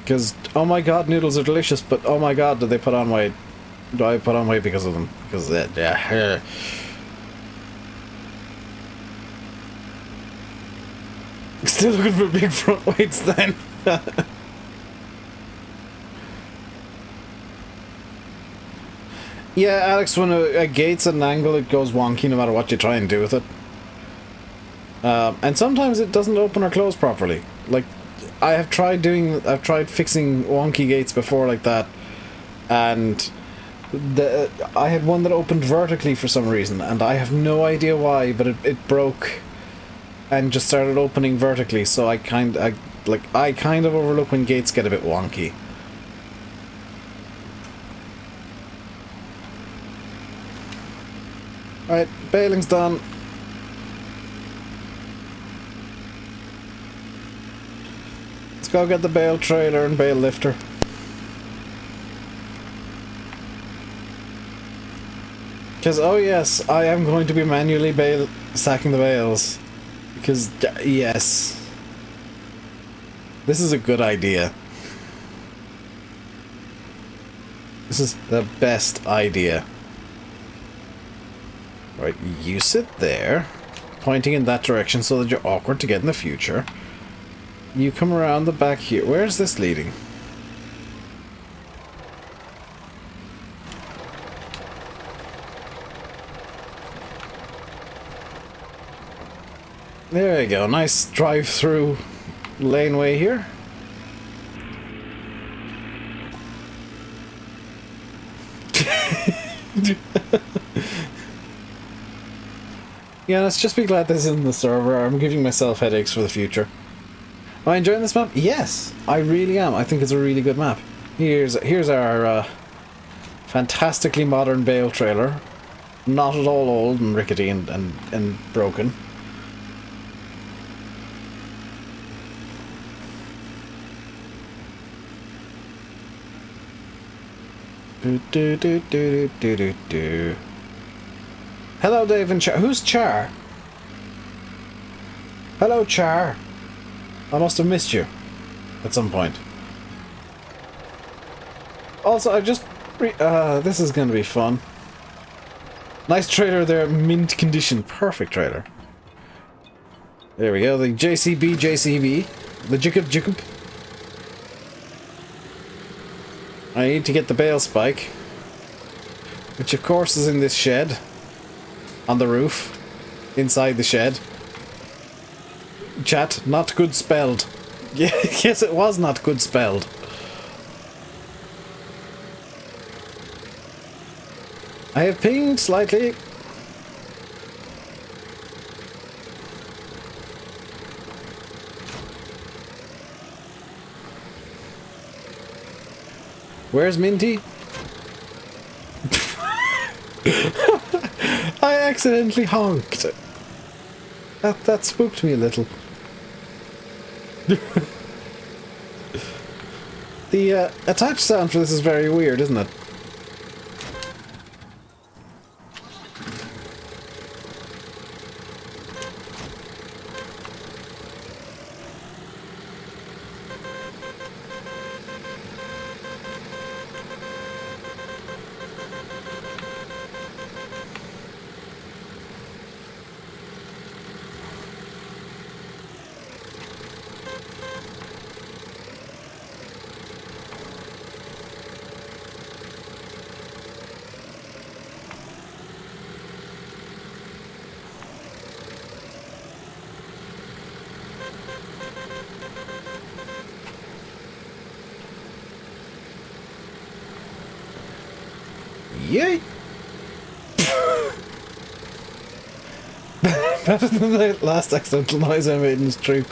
A: Because, oh my god, noodles are delicious, but oh my god, do they put on weight? Do I put on weight because of them? Because of it, yeah. Still looking for big front weights then. Yeah, Alex, when a gate's at an angle, it goes wonky no matter what you try and do with it. And sometimes it doesn't open or close properly. Like, I've tried fixing wonky gates before like that, and I had one that opened vertically for some reason, and I have no idea why, but it broke and just started opening vertically, so I kind of overlook when gates get a bit wonky. Alright, bailing's done. Let's go get the bale trailer and bale lifter. Because, oh yes, I am going to be manually stacking the bales. Because, yes. This is a good idea. This is the best idea. Right, you sit there, pointing in that direction so that you're awkward to get in the future. You come around the back here. Where's this leading? There you go, nice drive-through laneway here. Yeah, let's just be glad this isn't the server. I'm giving myself headaches for the future. Am I enjoying this map? Yes, I really am. I think it's a really good map. Here's our fantastically modern Bale trailer. Not at all old and rickety and broken. Do do do do do do do. Hello, Dave and Char. Who's Char? Hello, Char. I must have missed you at some point. Also, I just this is going to be fun. Nice trailer there, mint condition, perfect trailer. There we go, the JCB, the Jacob. I need to get the Bale spike, which of course is in this shed, on the roof, inside the shed. Chat, not good spelled. Yes, it was not good spelled. I have pinged slightly. Where's Minty? I accidentally honked. That spooked me a little. The attached sound for this is very weird, isn't it? Yay! Better than the last accidental noise I made in the stream.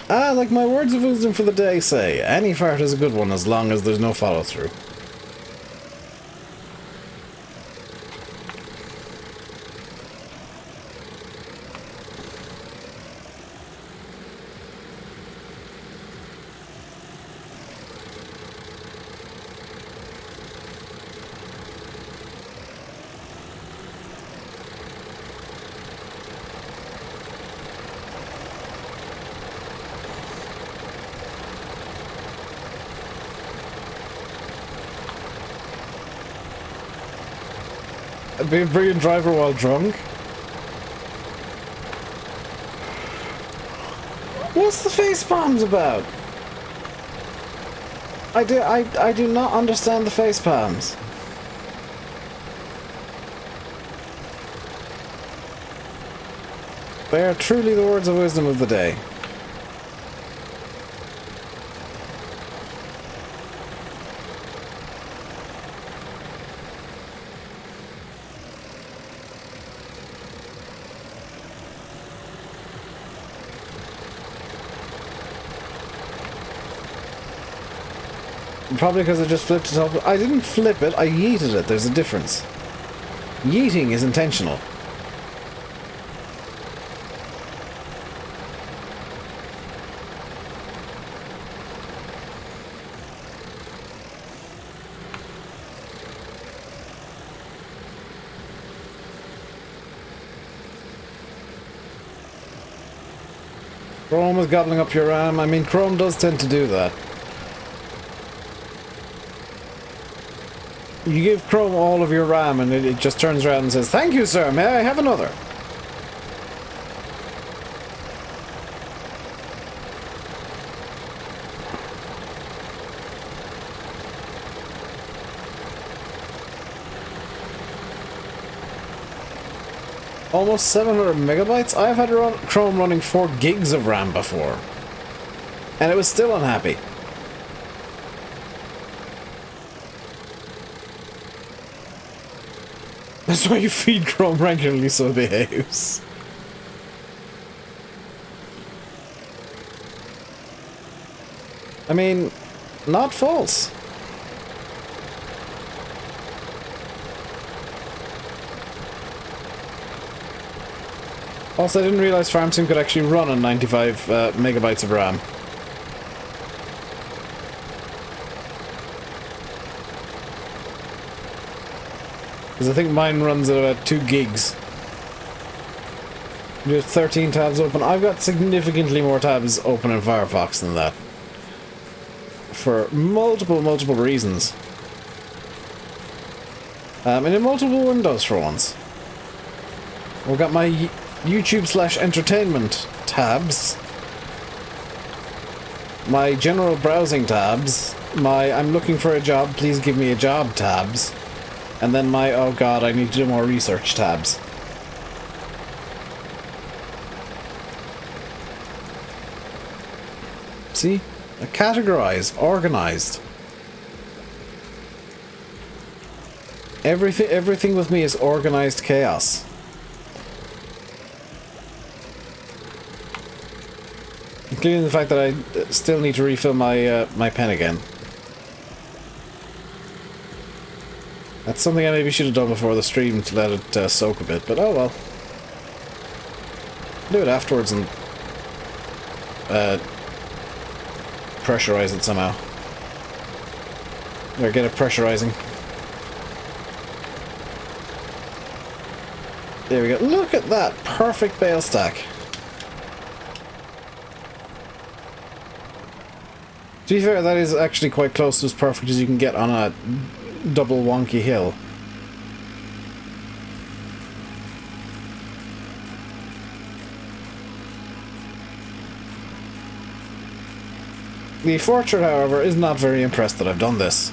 A: Ah, like my words of wisdom for the day say, any fart is a good one as long as there's no follow-through. Being a brilliant driver while drunk? What's the face palms about? I do not understand the face palms. They are truly the words of wisdom of the day. Probably because I just flipped it up. I didn't flip it, I yeeted it. There's a difference. Yeeting is intentional. Chrome is gobbling up your RAM. I mean, Chrome does tend to do that. You give Chrome all of your RAM and it just turns around and says, "Thank you, sir, may I have another?" Almost 700 megabytes? I've had Chrome running 4 gigs of RAM before. And it was still unhappy. That's why you feed Chrome regularly so it behaves. I mean, not false. Also, I didn't realize FarmSim could actually run on 95 megabytes of RAM. Because I think mine runs at about 2 gigs. There's 13 tabs open. I've got significantly more tabs open in Firefox than that. For multiple reasons. And in multiple windows for once. We've got my YouTube/entertainment tabs. My general browsing tabs. My I'm looking for a job, please give me a job tabs. And then my oh god, I need to do more research tabs. See? Categorized, organized. Everything with me is organized chaos. Including the fact that I still need to refill my my pen again. That's something I maybe should have done before the stream to let it soak a bit, but oh well. Do it afterwards and pressurize it somehow. Or get it pressurizing. There we go. Look at that perfect bale stack. To be fair, that is actually quite close to as perfect as you can get on a double wonky hill. The Fortune, however, is not very impressed that I've done this.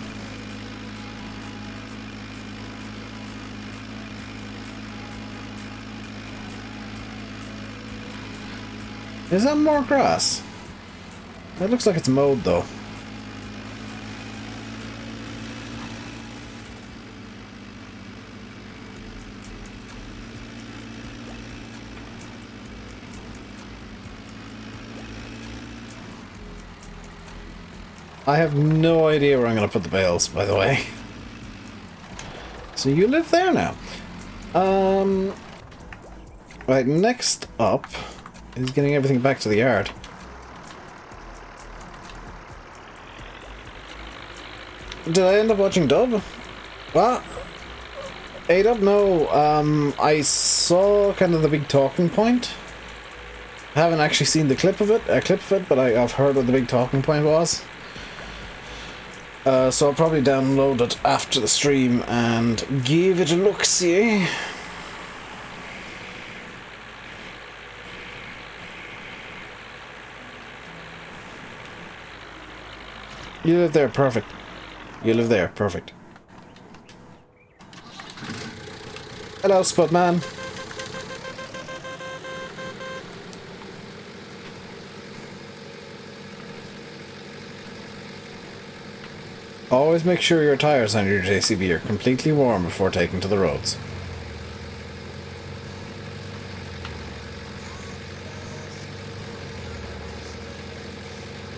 A: Is that more grass? It looks like it's mowed, though. I have no idea where I'm going to put the bales, by the way. So you live there now. Right, next up is getting everything back to the yard. Did I end up watching Dub? What? A-Dub? No, I saw kind of the big talking point. I haven't actually seen the clip of it, but I've heard what the big talking point was. So I'll probably download it after the stream and give it a look-see. You live there, perfect. You live there, perfect. Hello, Spudman. Always make sure your tires on your JCB are completely warm before taking to the roads.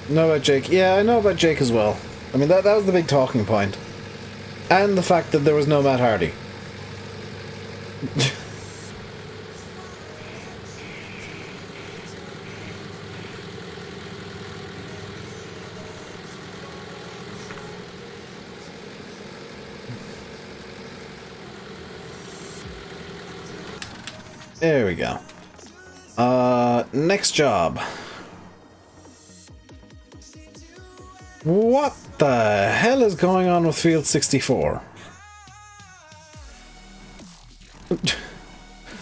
A: Know about Jake? Yeah, I know about Jake as well. I mean, that was the big talking point. And the fact that there was no Matt Hardy. There we go. Next job. What the hell is going on with Field 64?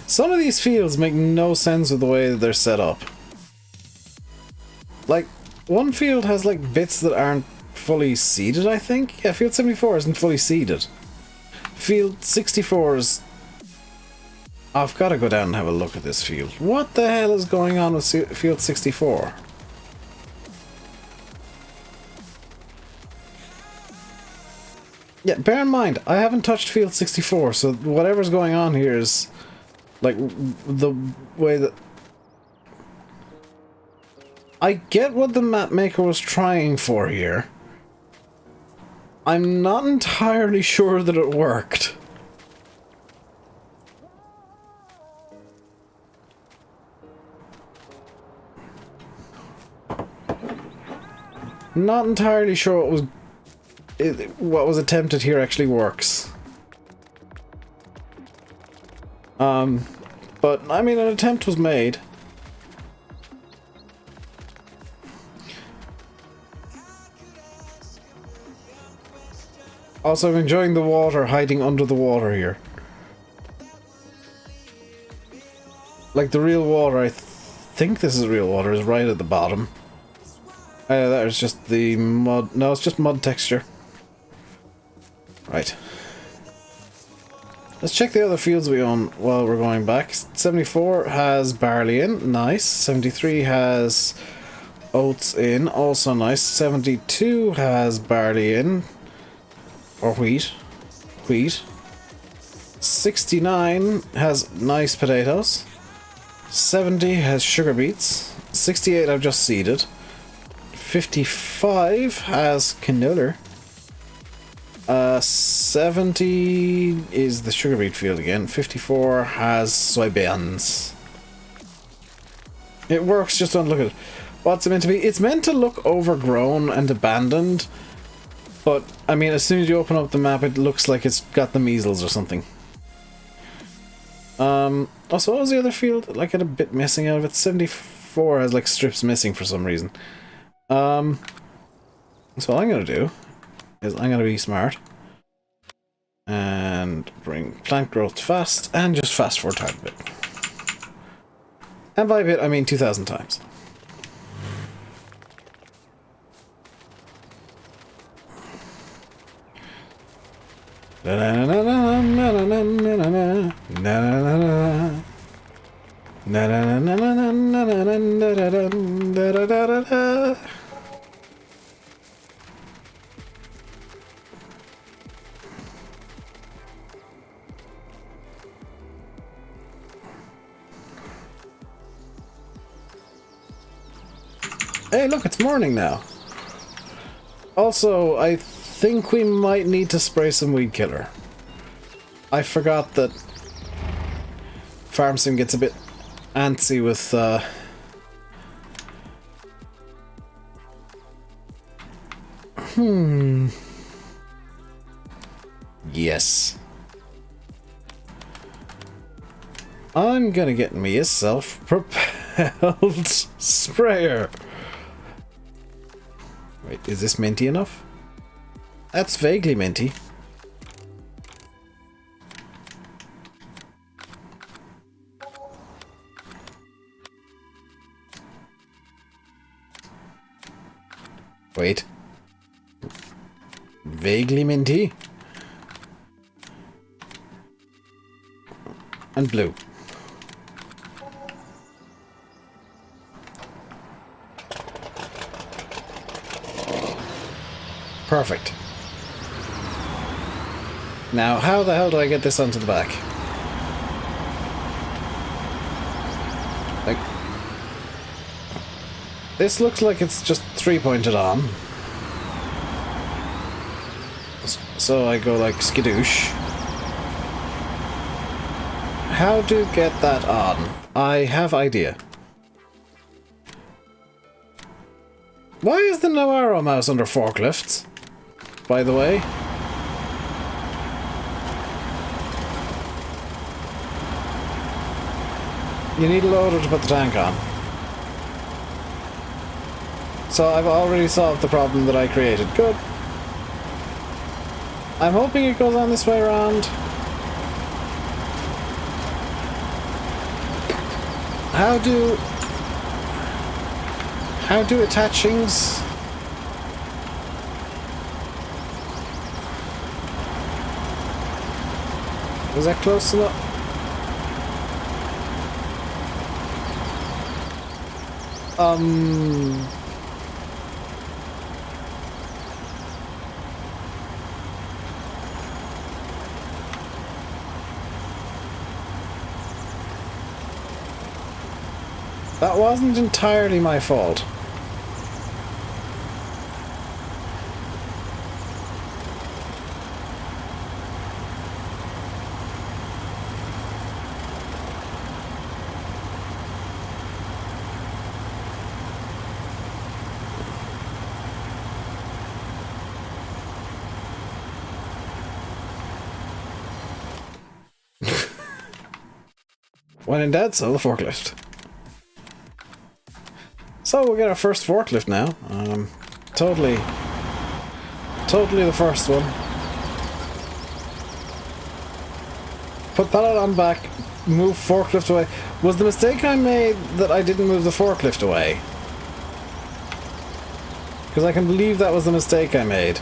A: Some of these fields make no sense with the way that they're set up. Like, one field has like bits that aren't fully seeded, I think? Yeah, Field 74 isn't fully seeded. Field 64's... I've got to go down and have a look at this field. What the hell is going on with Field 64? Yeah, bear in mind, I haven't touched Field 64, so whatever's going on here is, like, the way that... I get what the map maker was trying for here. I'm not entirely sure that it worked. Not entirely sure what was attempted here actually works. But I mean, an attempt was made. Also, I'm enjoying the water hiding under the water here. Like the real water, I think this is real water, is right at the bottom. There's just the mud. No, it's just mud texture. Right. Let's check the other fields we own while we're going back. 74 has barley in, nice. 73 has oats in, also nice. 72 has barley in, or wheat. Wheat. 69 has nice potatoes. 70 has sugar beets. 68 I've just seeded. 55 has canola. 70 is the sugar beet field again. 54 has soybeans. It works, just don't look at it. What's it meant to be? It's meant to look overgrown and abandoned. But, I mean, as soon as you open up the map, it looks like it's got the measles or something. Also, what was the other field? Like, it a bit missing out of it. 74 has, like, strips missing for some reason. So what I'm gonna do is I'm gonna be smart and bring plant growth to fast and just fast forward time a bit. And by a bit, I mean 2,000 times. Hey, look, it's morning now. Also, I think we might need to spray some weed killer. I forgot that Farm Sim gets a bit antsy with Yes. I'm gonna get me a self-propelled sprayer. Wait, is this minty enough? That's vaguely minty. Wait. Vaguely minty. And blue. Perfect. Now, how the hell do I get this onto the back? Like... This looks like it's just three-pointed on. So I go like skadoosh. How to get that on? I have idea. Why is the no arrow mouse under forklifts? By the way. You need a loader to put the tank on. So I've already solved the problem that I created. Good. I'm hoping it goes on this way around. How do attachings... Was that close enough? That wasn't entirely my fault. When in doubt, sell the forklift. So we'll get our first forklift now. Totally the first one. Put pallet on back, move forklift away. Was the mistake I made that I didn't move the forklift away? Because I can believe that was the mistake I made.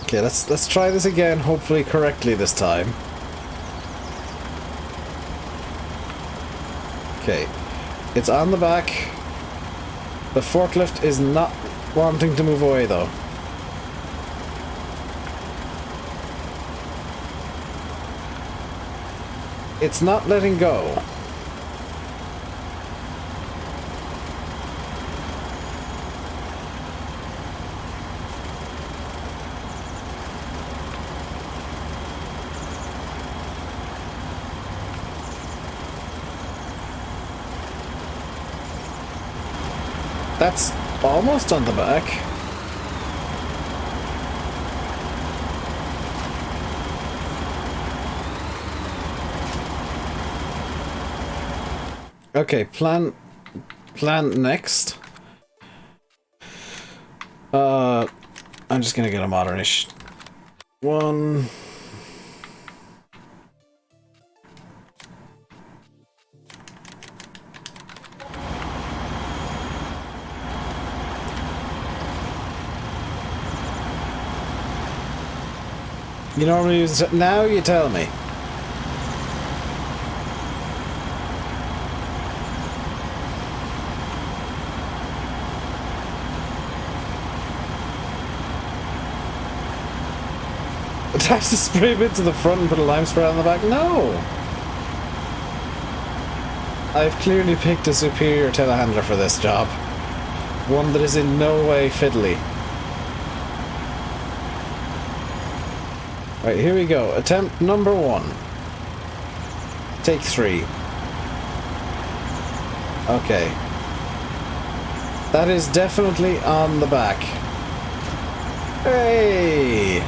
A: Okay, let's try this again, hopefully correctly this time. Okay, it's on the back. The forklift is not wanting to move away though. It's not letting go. That's almost on the back. Okay, plan next. I'm just gonna get a modernish one. You normally use it. Now you tell me. Attach the spray bit to the front and put a lime spray on the back? No! I've clearly picked a superior telehandler for this job. One that is in no way fiddly. Right, here we go. Attempt number 1. Take 3. Okay. That is definitely on the back. Hey!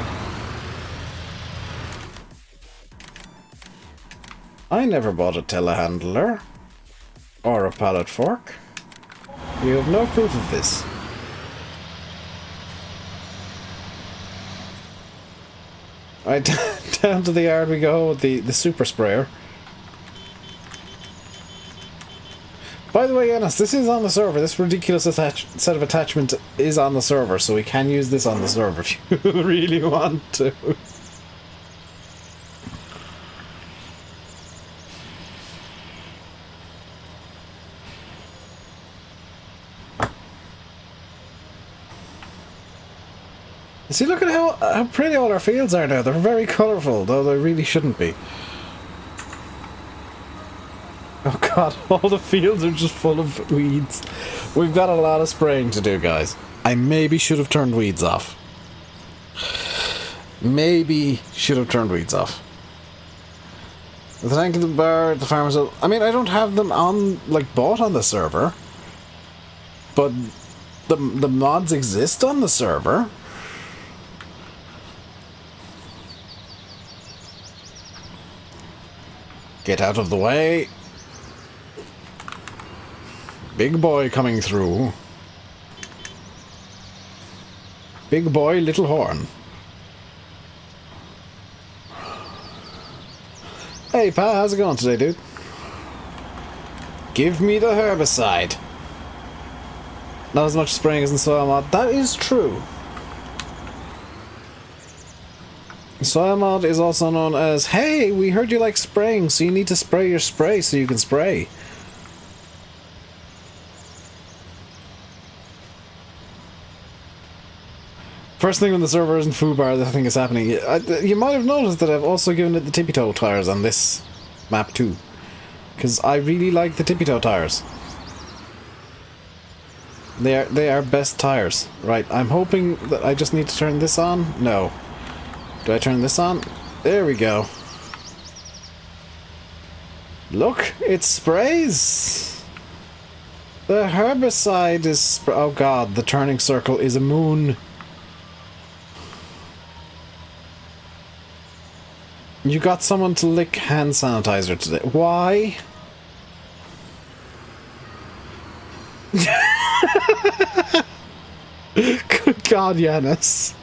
A: I never bought a telehandler. Or a pallet fork. You have no proof of this. Right, down to the yard we go with the super sprayer. By the way, Ennis, this is on the server. This ridiculous set of attachments is on the server, so we can use this on the server if you really want to. See, look at how pretty all our fields are now. They're very colourful, though they really shouldn't be. Oh god, all the fields are just full of weeds. We've got a lot of spraying to do, guys. I maybe should have turned weeds off. Maybe should have turned weeds off. The tank of the bar, the farmers... I mean, I don't have them on, like, bought on the server. But the mods exist on the server. Get out of the way. Big boy coming through. Big boy, little horn. Hey, Pa, how's it going today, dude? Give me the herbicide. Not as much spraying as in soil mod. That is true. Soil mod is also known as, hey, we heard you like spraying, so you need to spray your spray so you can spray. First thing when the server isn't foobar, the thing is happening. You might have noticed that I've also given it the tippy toe tires on this map 2. Because I really like the tippy toe tires. They are best tires. Right, I'm hoping that I just need to turn this on. No. Do I turn this on? There we go. Look, it sprays. The herbicide is... oh god, the turning circle is a moon. You got someone to lick hand sanitizer today. Why? Good god, Yanis.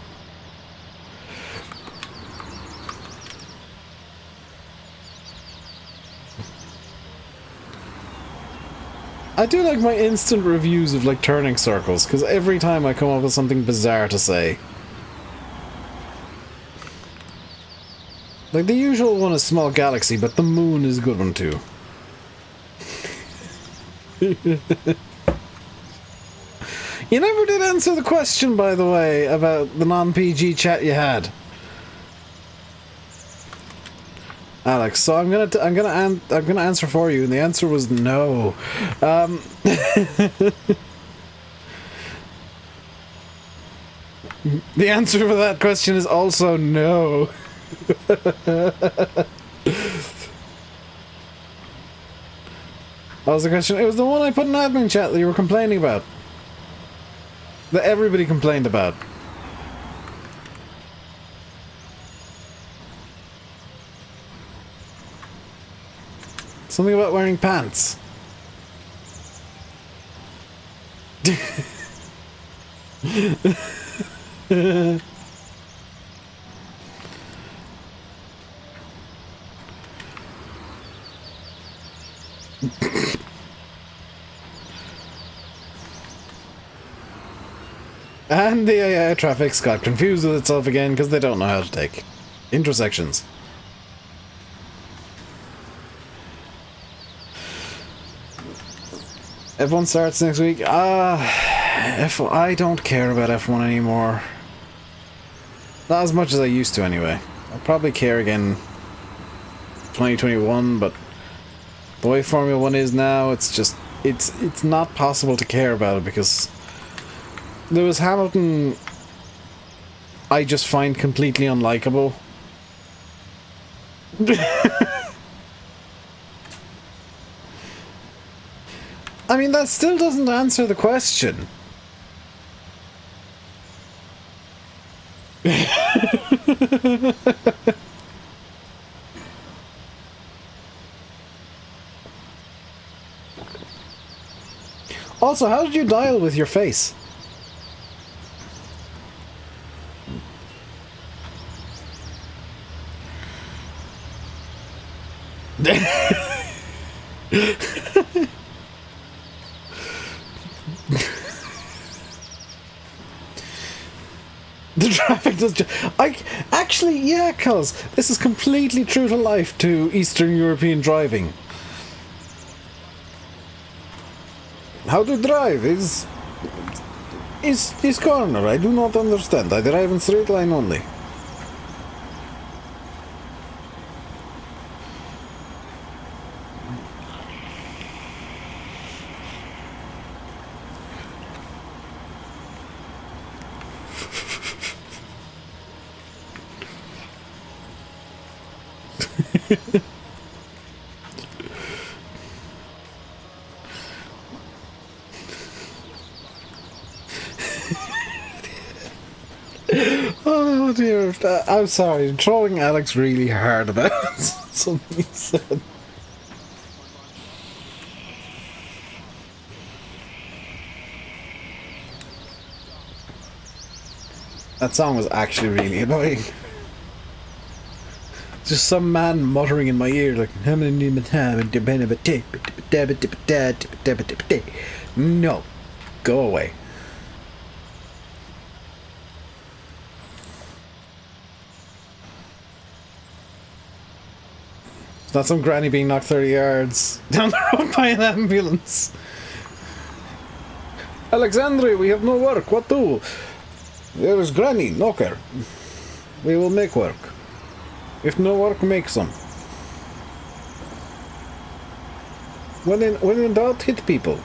A: I do like my instant reviews of like turning circles, because every time I come up with something bizarre to say. Like the usual one is small galaxy, but the moon is a good one too. You never did answer the question, by the way, about the non-PG chat you had, Alex. So I'm gonna answer for you, and the answer was no. The answer for that question is also no. What was the question? It was the one I put in admin chat that you were complaining about. That everybody complained about. Something about wearing pants. And the AI traffic's got confused with itself again because they don't know how to take intersections. F1 starts next week. I don't care about F1 anymore. Not as much as I used to anyway. I'll probably care again 2021, but the way Formula 1 is now, it's just it's not possible to care about it because Lewis Hamilton I just find completely unlikable. I mean, that still doesn't answer the question. Also, how did you dial with your face? The traffic does actually, yeah, cuz this is completely true to life to Eastern European driving. How to drive is corner. I do not understand. I drive in straight line only. Oh dear, I'm sorry, I'm trolling Alex really hard about something he said. That song was actually really annoying. Just some man muttering in my ear like no, go away. It's not some granny being knocked 30 yards down the road by an ambulance. Alexandre, we have no work, what do? There is granny, knock her. We will make work. If no work, make some. When in doubt, hit people.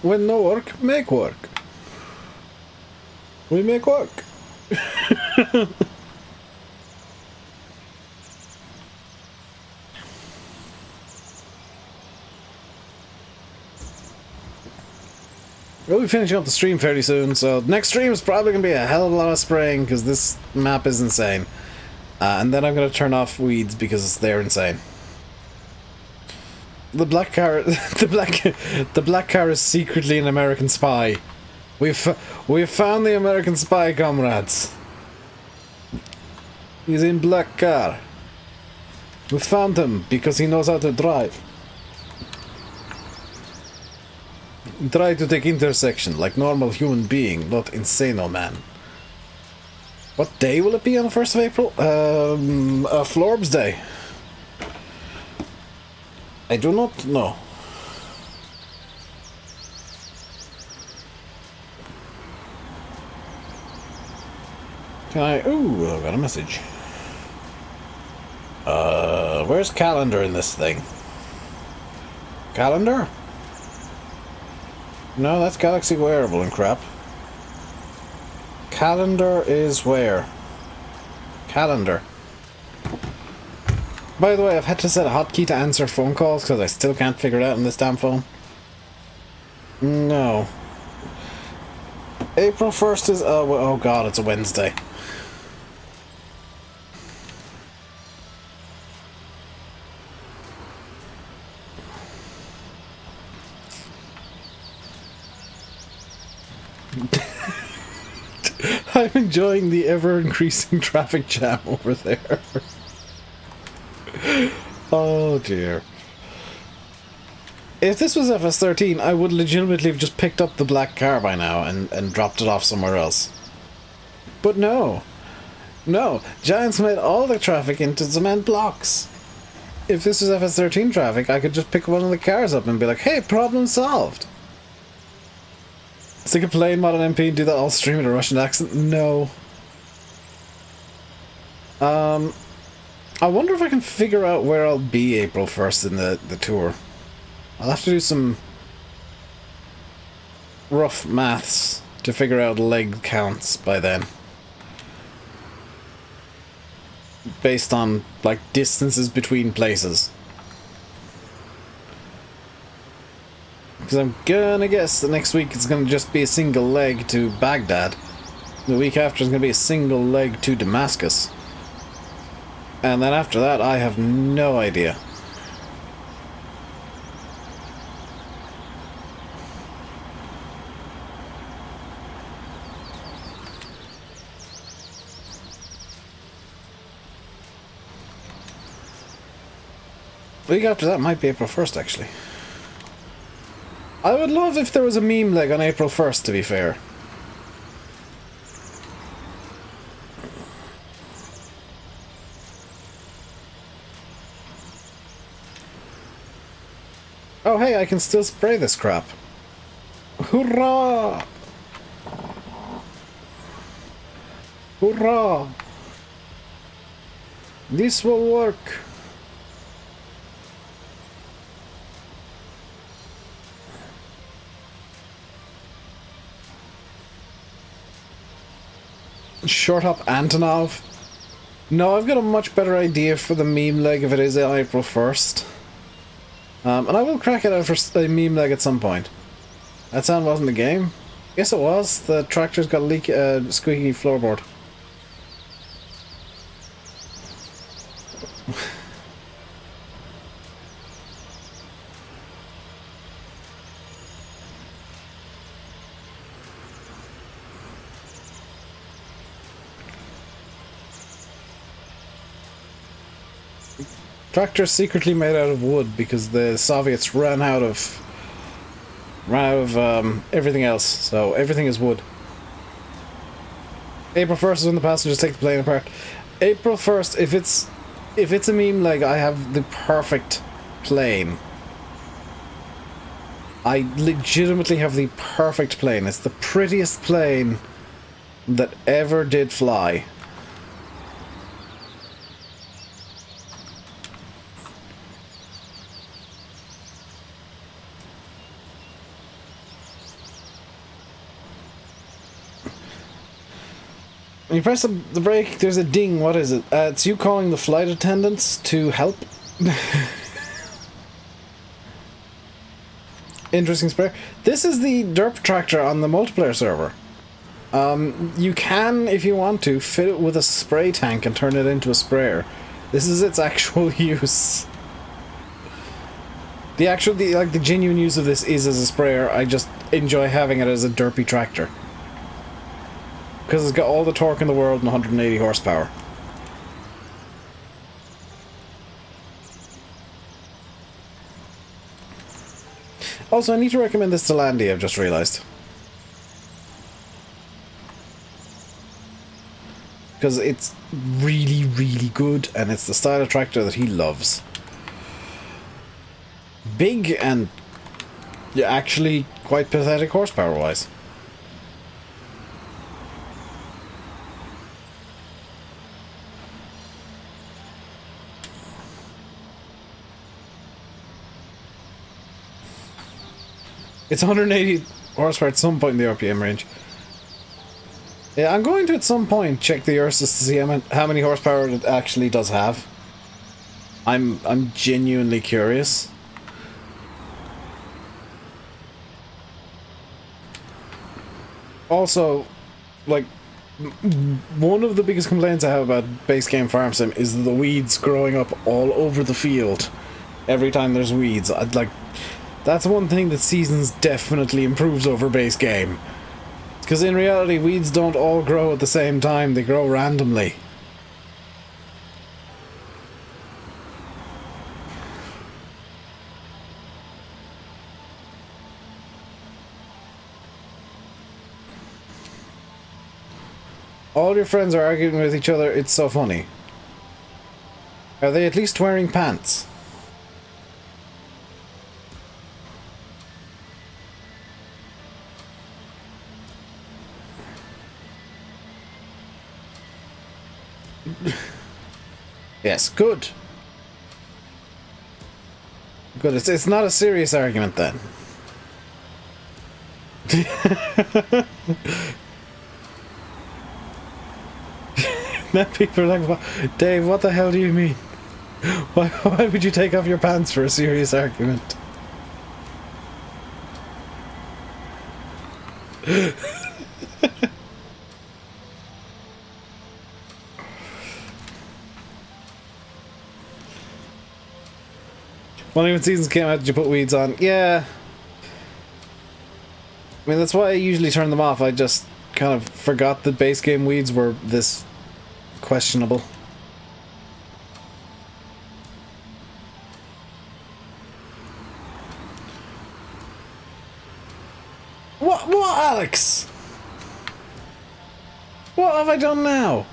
A: When no work, make work. We make work. We'll be finishing up the stream fairly soon, so next stream is probably going to be a hell of a lot of spraying because this map is insane. And then I'm going to turn off weeds because they're insane. The black car, the black car is secretly an American spy. We've found the American spy, comrades. He's in black car. We found him because he knows how to drive. Try to take intersection like normal human being, not insano man. What day will it be on the 1st of April? Florbs Day. I do not know. Can I... Ooh, I got a message. Where's calendar in this thing? Calendar? No, that's Galaxy Wearable and crap. Calendar is where? Calendar. By the way, I've had to set a hotkey to answer phone calls because I still can't figure it out on this damn phone. No. April 1st is... oh god, it's a Wednesday. I'm enjoying the ever-increasing traffic jam over there. Oh dear. If this was FS13, I would legitimately have just picked up the black car by now and dropped it off somewhere else. But no. No, Giants made all the traffic into cement blocks. If this was FS13 traffic, I could just pick one of the cars up and be like, hey, problem solved. Stick a plane mod on MP and do that all stream in a Russian accent? No. I wonder if I can figure out where I'll be April 1st in the tour. I'll have to do some rough maths to figure out leg counts by then. Based on, like, distances between places. Because I'm gonna guess that next week it's gonna just be a single leg to Baghdad. The week after is gonna be a single leg to Damascus. And then after that, I have no idea. The week after that might be April 1st, actually. I would love if there was a meme leg on April 1st, to be fair. Oh hey, I can still spray this crap. Hoorah! Hoorah! This will work. Short up Antonov. No, I've got a much better idea for the meme leg if it is on April 1st. And I will crack it out for a meme leg at some point. That sound wasn't the game? Yes it was. The tractor's got a squeaky floorboard. Tractor's secretly made out of wood because the Soviets ran out of everything else, so everything is wood. April 1st is when the passengers take the plane apart. April 1st, if it's a meme leg, I have the perfect plane. I legitimately have the perfect plane. It's the prettiest plane that ever did fly. When you press the brake, there's a ding. What is it? It's you calling the flight attendants to help. Interesting sprayer. This is the derp tractor on the multiplayer server. You can, if you want to, fit it with a spray tank and turn it into a sprayer. This is its actual use. The genuine use of this is as a sprayer. I just enjoy having it as a derpy tractor. Because it's got all the torque in the world and 180 horsepower. Also, I need to recommend this to Landy, I've just realised. Because it's really, really good, and it's the style of tractor that he loves. Big and actually quite pathetic horsepower-wise. It's 180 horsepower at some point in the RPM range. Yeah, I'm going to at some point check the Ursus to see how many horsepower it actually does have. I'm genuinely curious. Also, like, one of the biggest complaints I have about base game farm sim is the weeds growing up all over the field. Every time there's weeds, that's one thing that Seasons definitely improves over base game. Because in reality, weeds don't all grow at the same time, they grow randomly. All your friends are arguing with each other, it's so funny. Are they at least wearing pants? Yes, good. Good, it's not a serious argument then. Now people are like, Dave, what the hell do you mean? Why would you take off your pants for a serious argument? Well, when Seasons came out, did you put weeds on? Yeah. I mean, that's why I usually turn them off. I just kind of forgot that base game weeds were this questionable. What, Alex? What have I done now?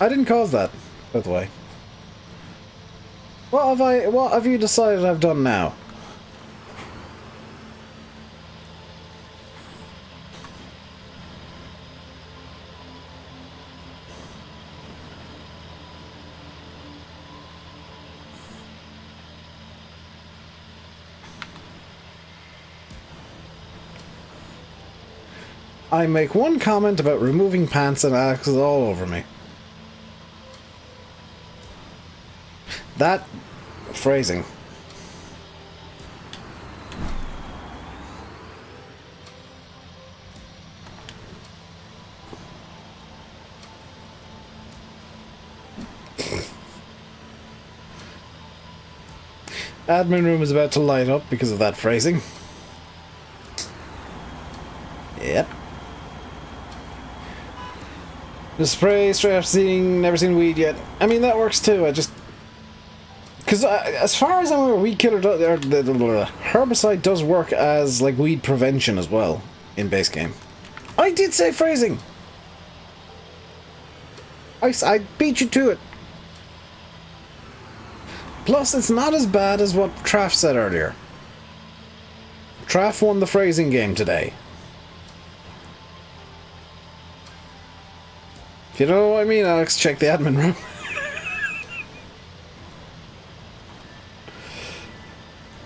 A: I didn't cause that, by the way. What have you decided I've done now? I make one comment about removing pants and Alex is all over me. That phrasing. Admin room is about to light up because of that phrasing. Yep. The spray straight after seeing, never seen weed yet. I mean, that works too. I just... Because as far as I'm aware, weed killer does, or the herbicide does work as like weed prevention as well in base game. I did say phrasing. I beat you to it. Plus, it's not as bad as what Traff said earlier. Traff won the phrasing game today. If you know what I mean, Alex, check the admin room.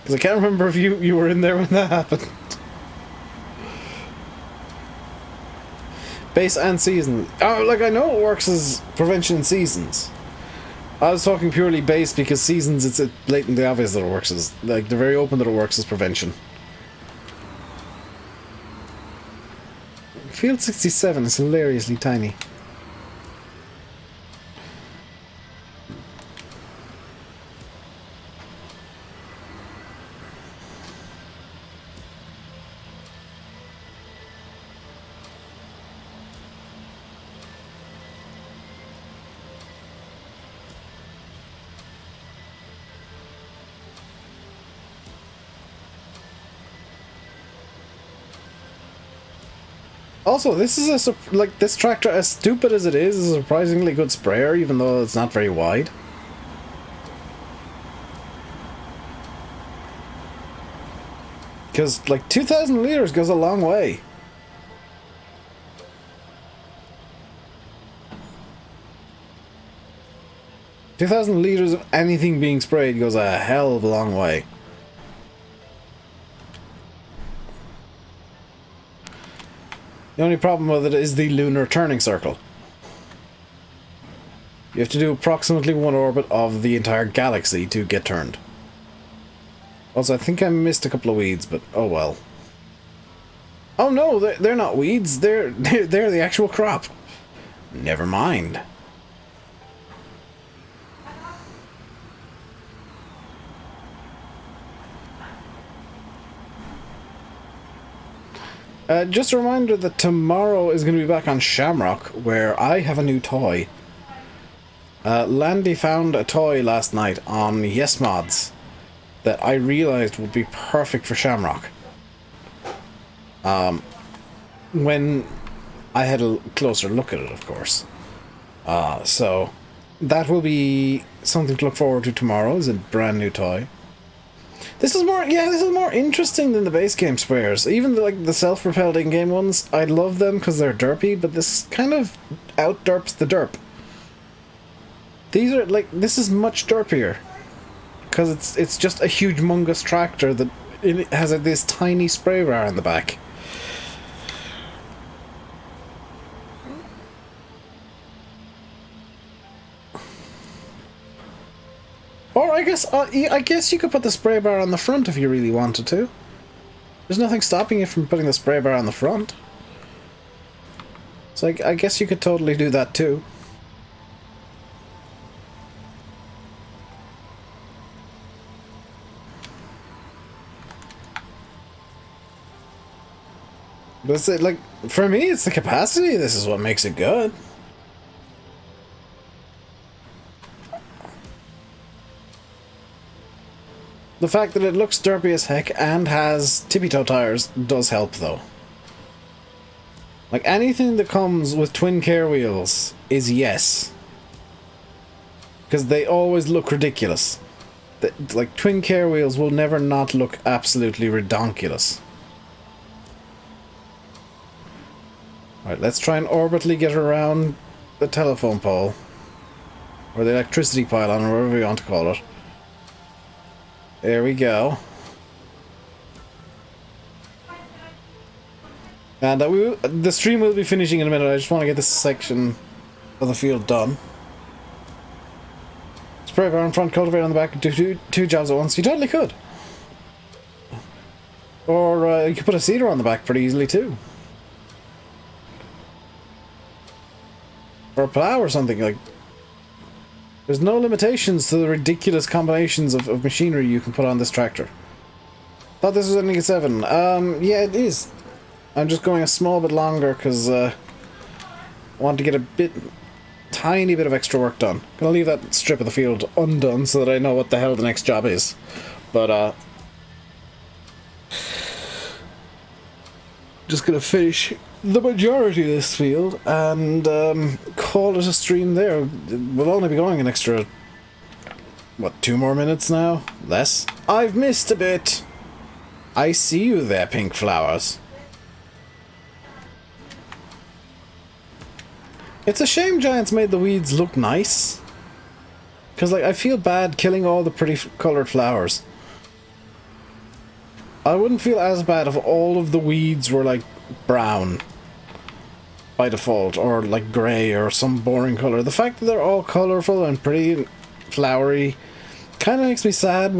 A: Because I can't remember if you were in there when that happened. Base and season. Oh, like, I know it works as prevention in seasons. I was talking purely base because seasons, it's blatantly obvious that it works as... Like, they're very open that it works as prevention. Field 67 is hilariously tiny. Also, this is this tractor, as stupid as it is a surprisingly good sprayer, even though it's not very wide. Because, like, 2,000 litres goes a long way. $2,000 litres of anything being sprayed goes a hell of a long way. The only problem with it is the lunar turning circle. You have to do approximately one orbit of the entire galaxy to get turned. Also, I think I missed a couple of weeds, but oh well. Oh no, they're not weeds. They're the actual crop. Never mind. Just a reminder that tomorrow is going to be back on Shamrock, where I have a new toy. Landy found a toy last night on YesMods that I realised would be perfect for Shamrock. When I had a closer look at it, of course. So that will be something to look forward to tomorrow, is a brand new toy. This is more interesting than the base game sprayers. Even the self-propelled in-game ones, I love them because they're derpy, but this kind of out-derps the derp. These are this is much derpier because it's just a huge humongous tractor that it has this tiny spray bar in the back. Or I guess you could put the spray bar on the front if you really wanted to. There's nothing stopping you from putting the spray bar on the front. So I guess you could totally do that too. But it's for me, it's the capacity. This is what makes it good. The fact that it looks derpy as heck and has tippy-toe tires does help, though. Like, anything that comes with twin care wheels is yes. Because they always look ridiculous. Like, twin care wheels will never not look absolutely redonkulous. Alright, let's try and orbitally get around the telephone pole. Or the electricity pylon, or whatever you want to call it. There we go. And the stream will be finishing in a minute. I just want to get this section of the field done. Spray bar in front, cultivator on the back, do two jobs at once. You totally could. Or you could put a seeder on the back pretty easily too. Or a plow or something. Like, there's no limitations to the ridiculous combinations of machinery you can put on this tractor. Thought this was ending at 7. Yeah, it is. I'm just going a small bit longer because I want to get a tiny bit of extra work done. Gonna leave that strip of the field undone so that I know what the hell the next job is. But just gonna finish the majority of this field and call it a stream there. We'll only be going an extra What, 2 more minutes now? Less? I've missed a bit. I see you there, pink flowers. It's a shame Giants made the weeds look nice. Because, like, I feel bad killing all the pretty coloured flowers. I wouldn't feel as bad if all of the weeds were, like, brown. By default. Or, like, grey or some boring colour. The fact that they're all colourful and pretty and flowery kind of makes me sad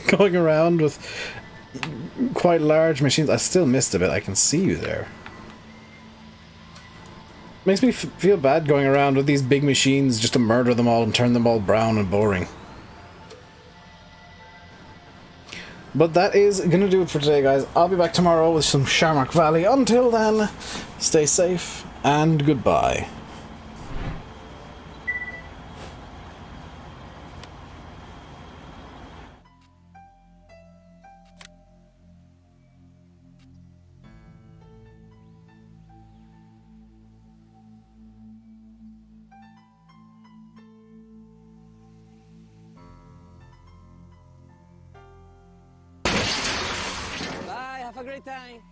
A: going around with quite large machines. I still missed a bit. I can see you there. Makes me feel bad going around with these big machines just to murder them all and turn them all brown and boring. But that is going to do it for today, guys. I'll be back tomorrow with some Shamrock Valley. Until then, stay safe and goodbye.
C: Bye, have a great time.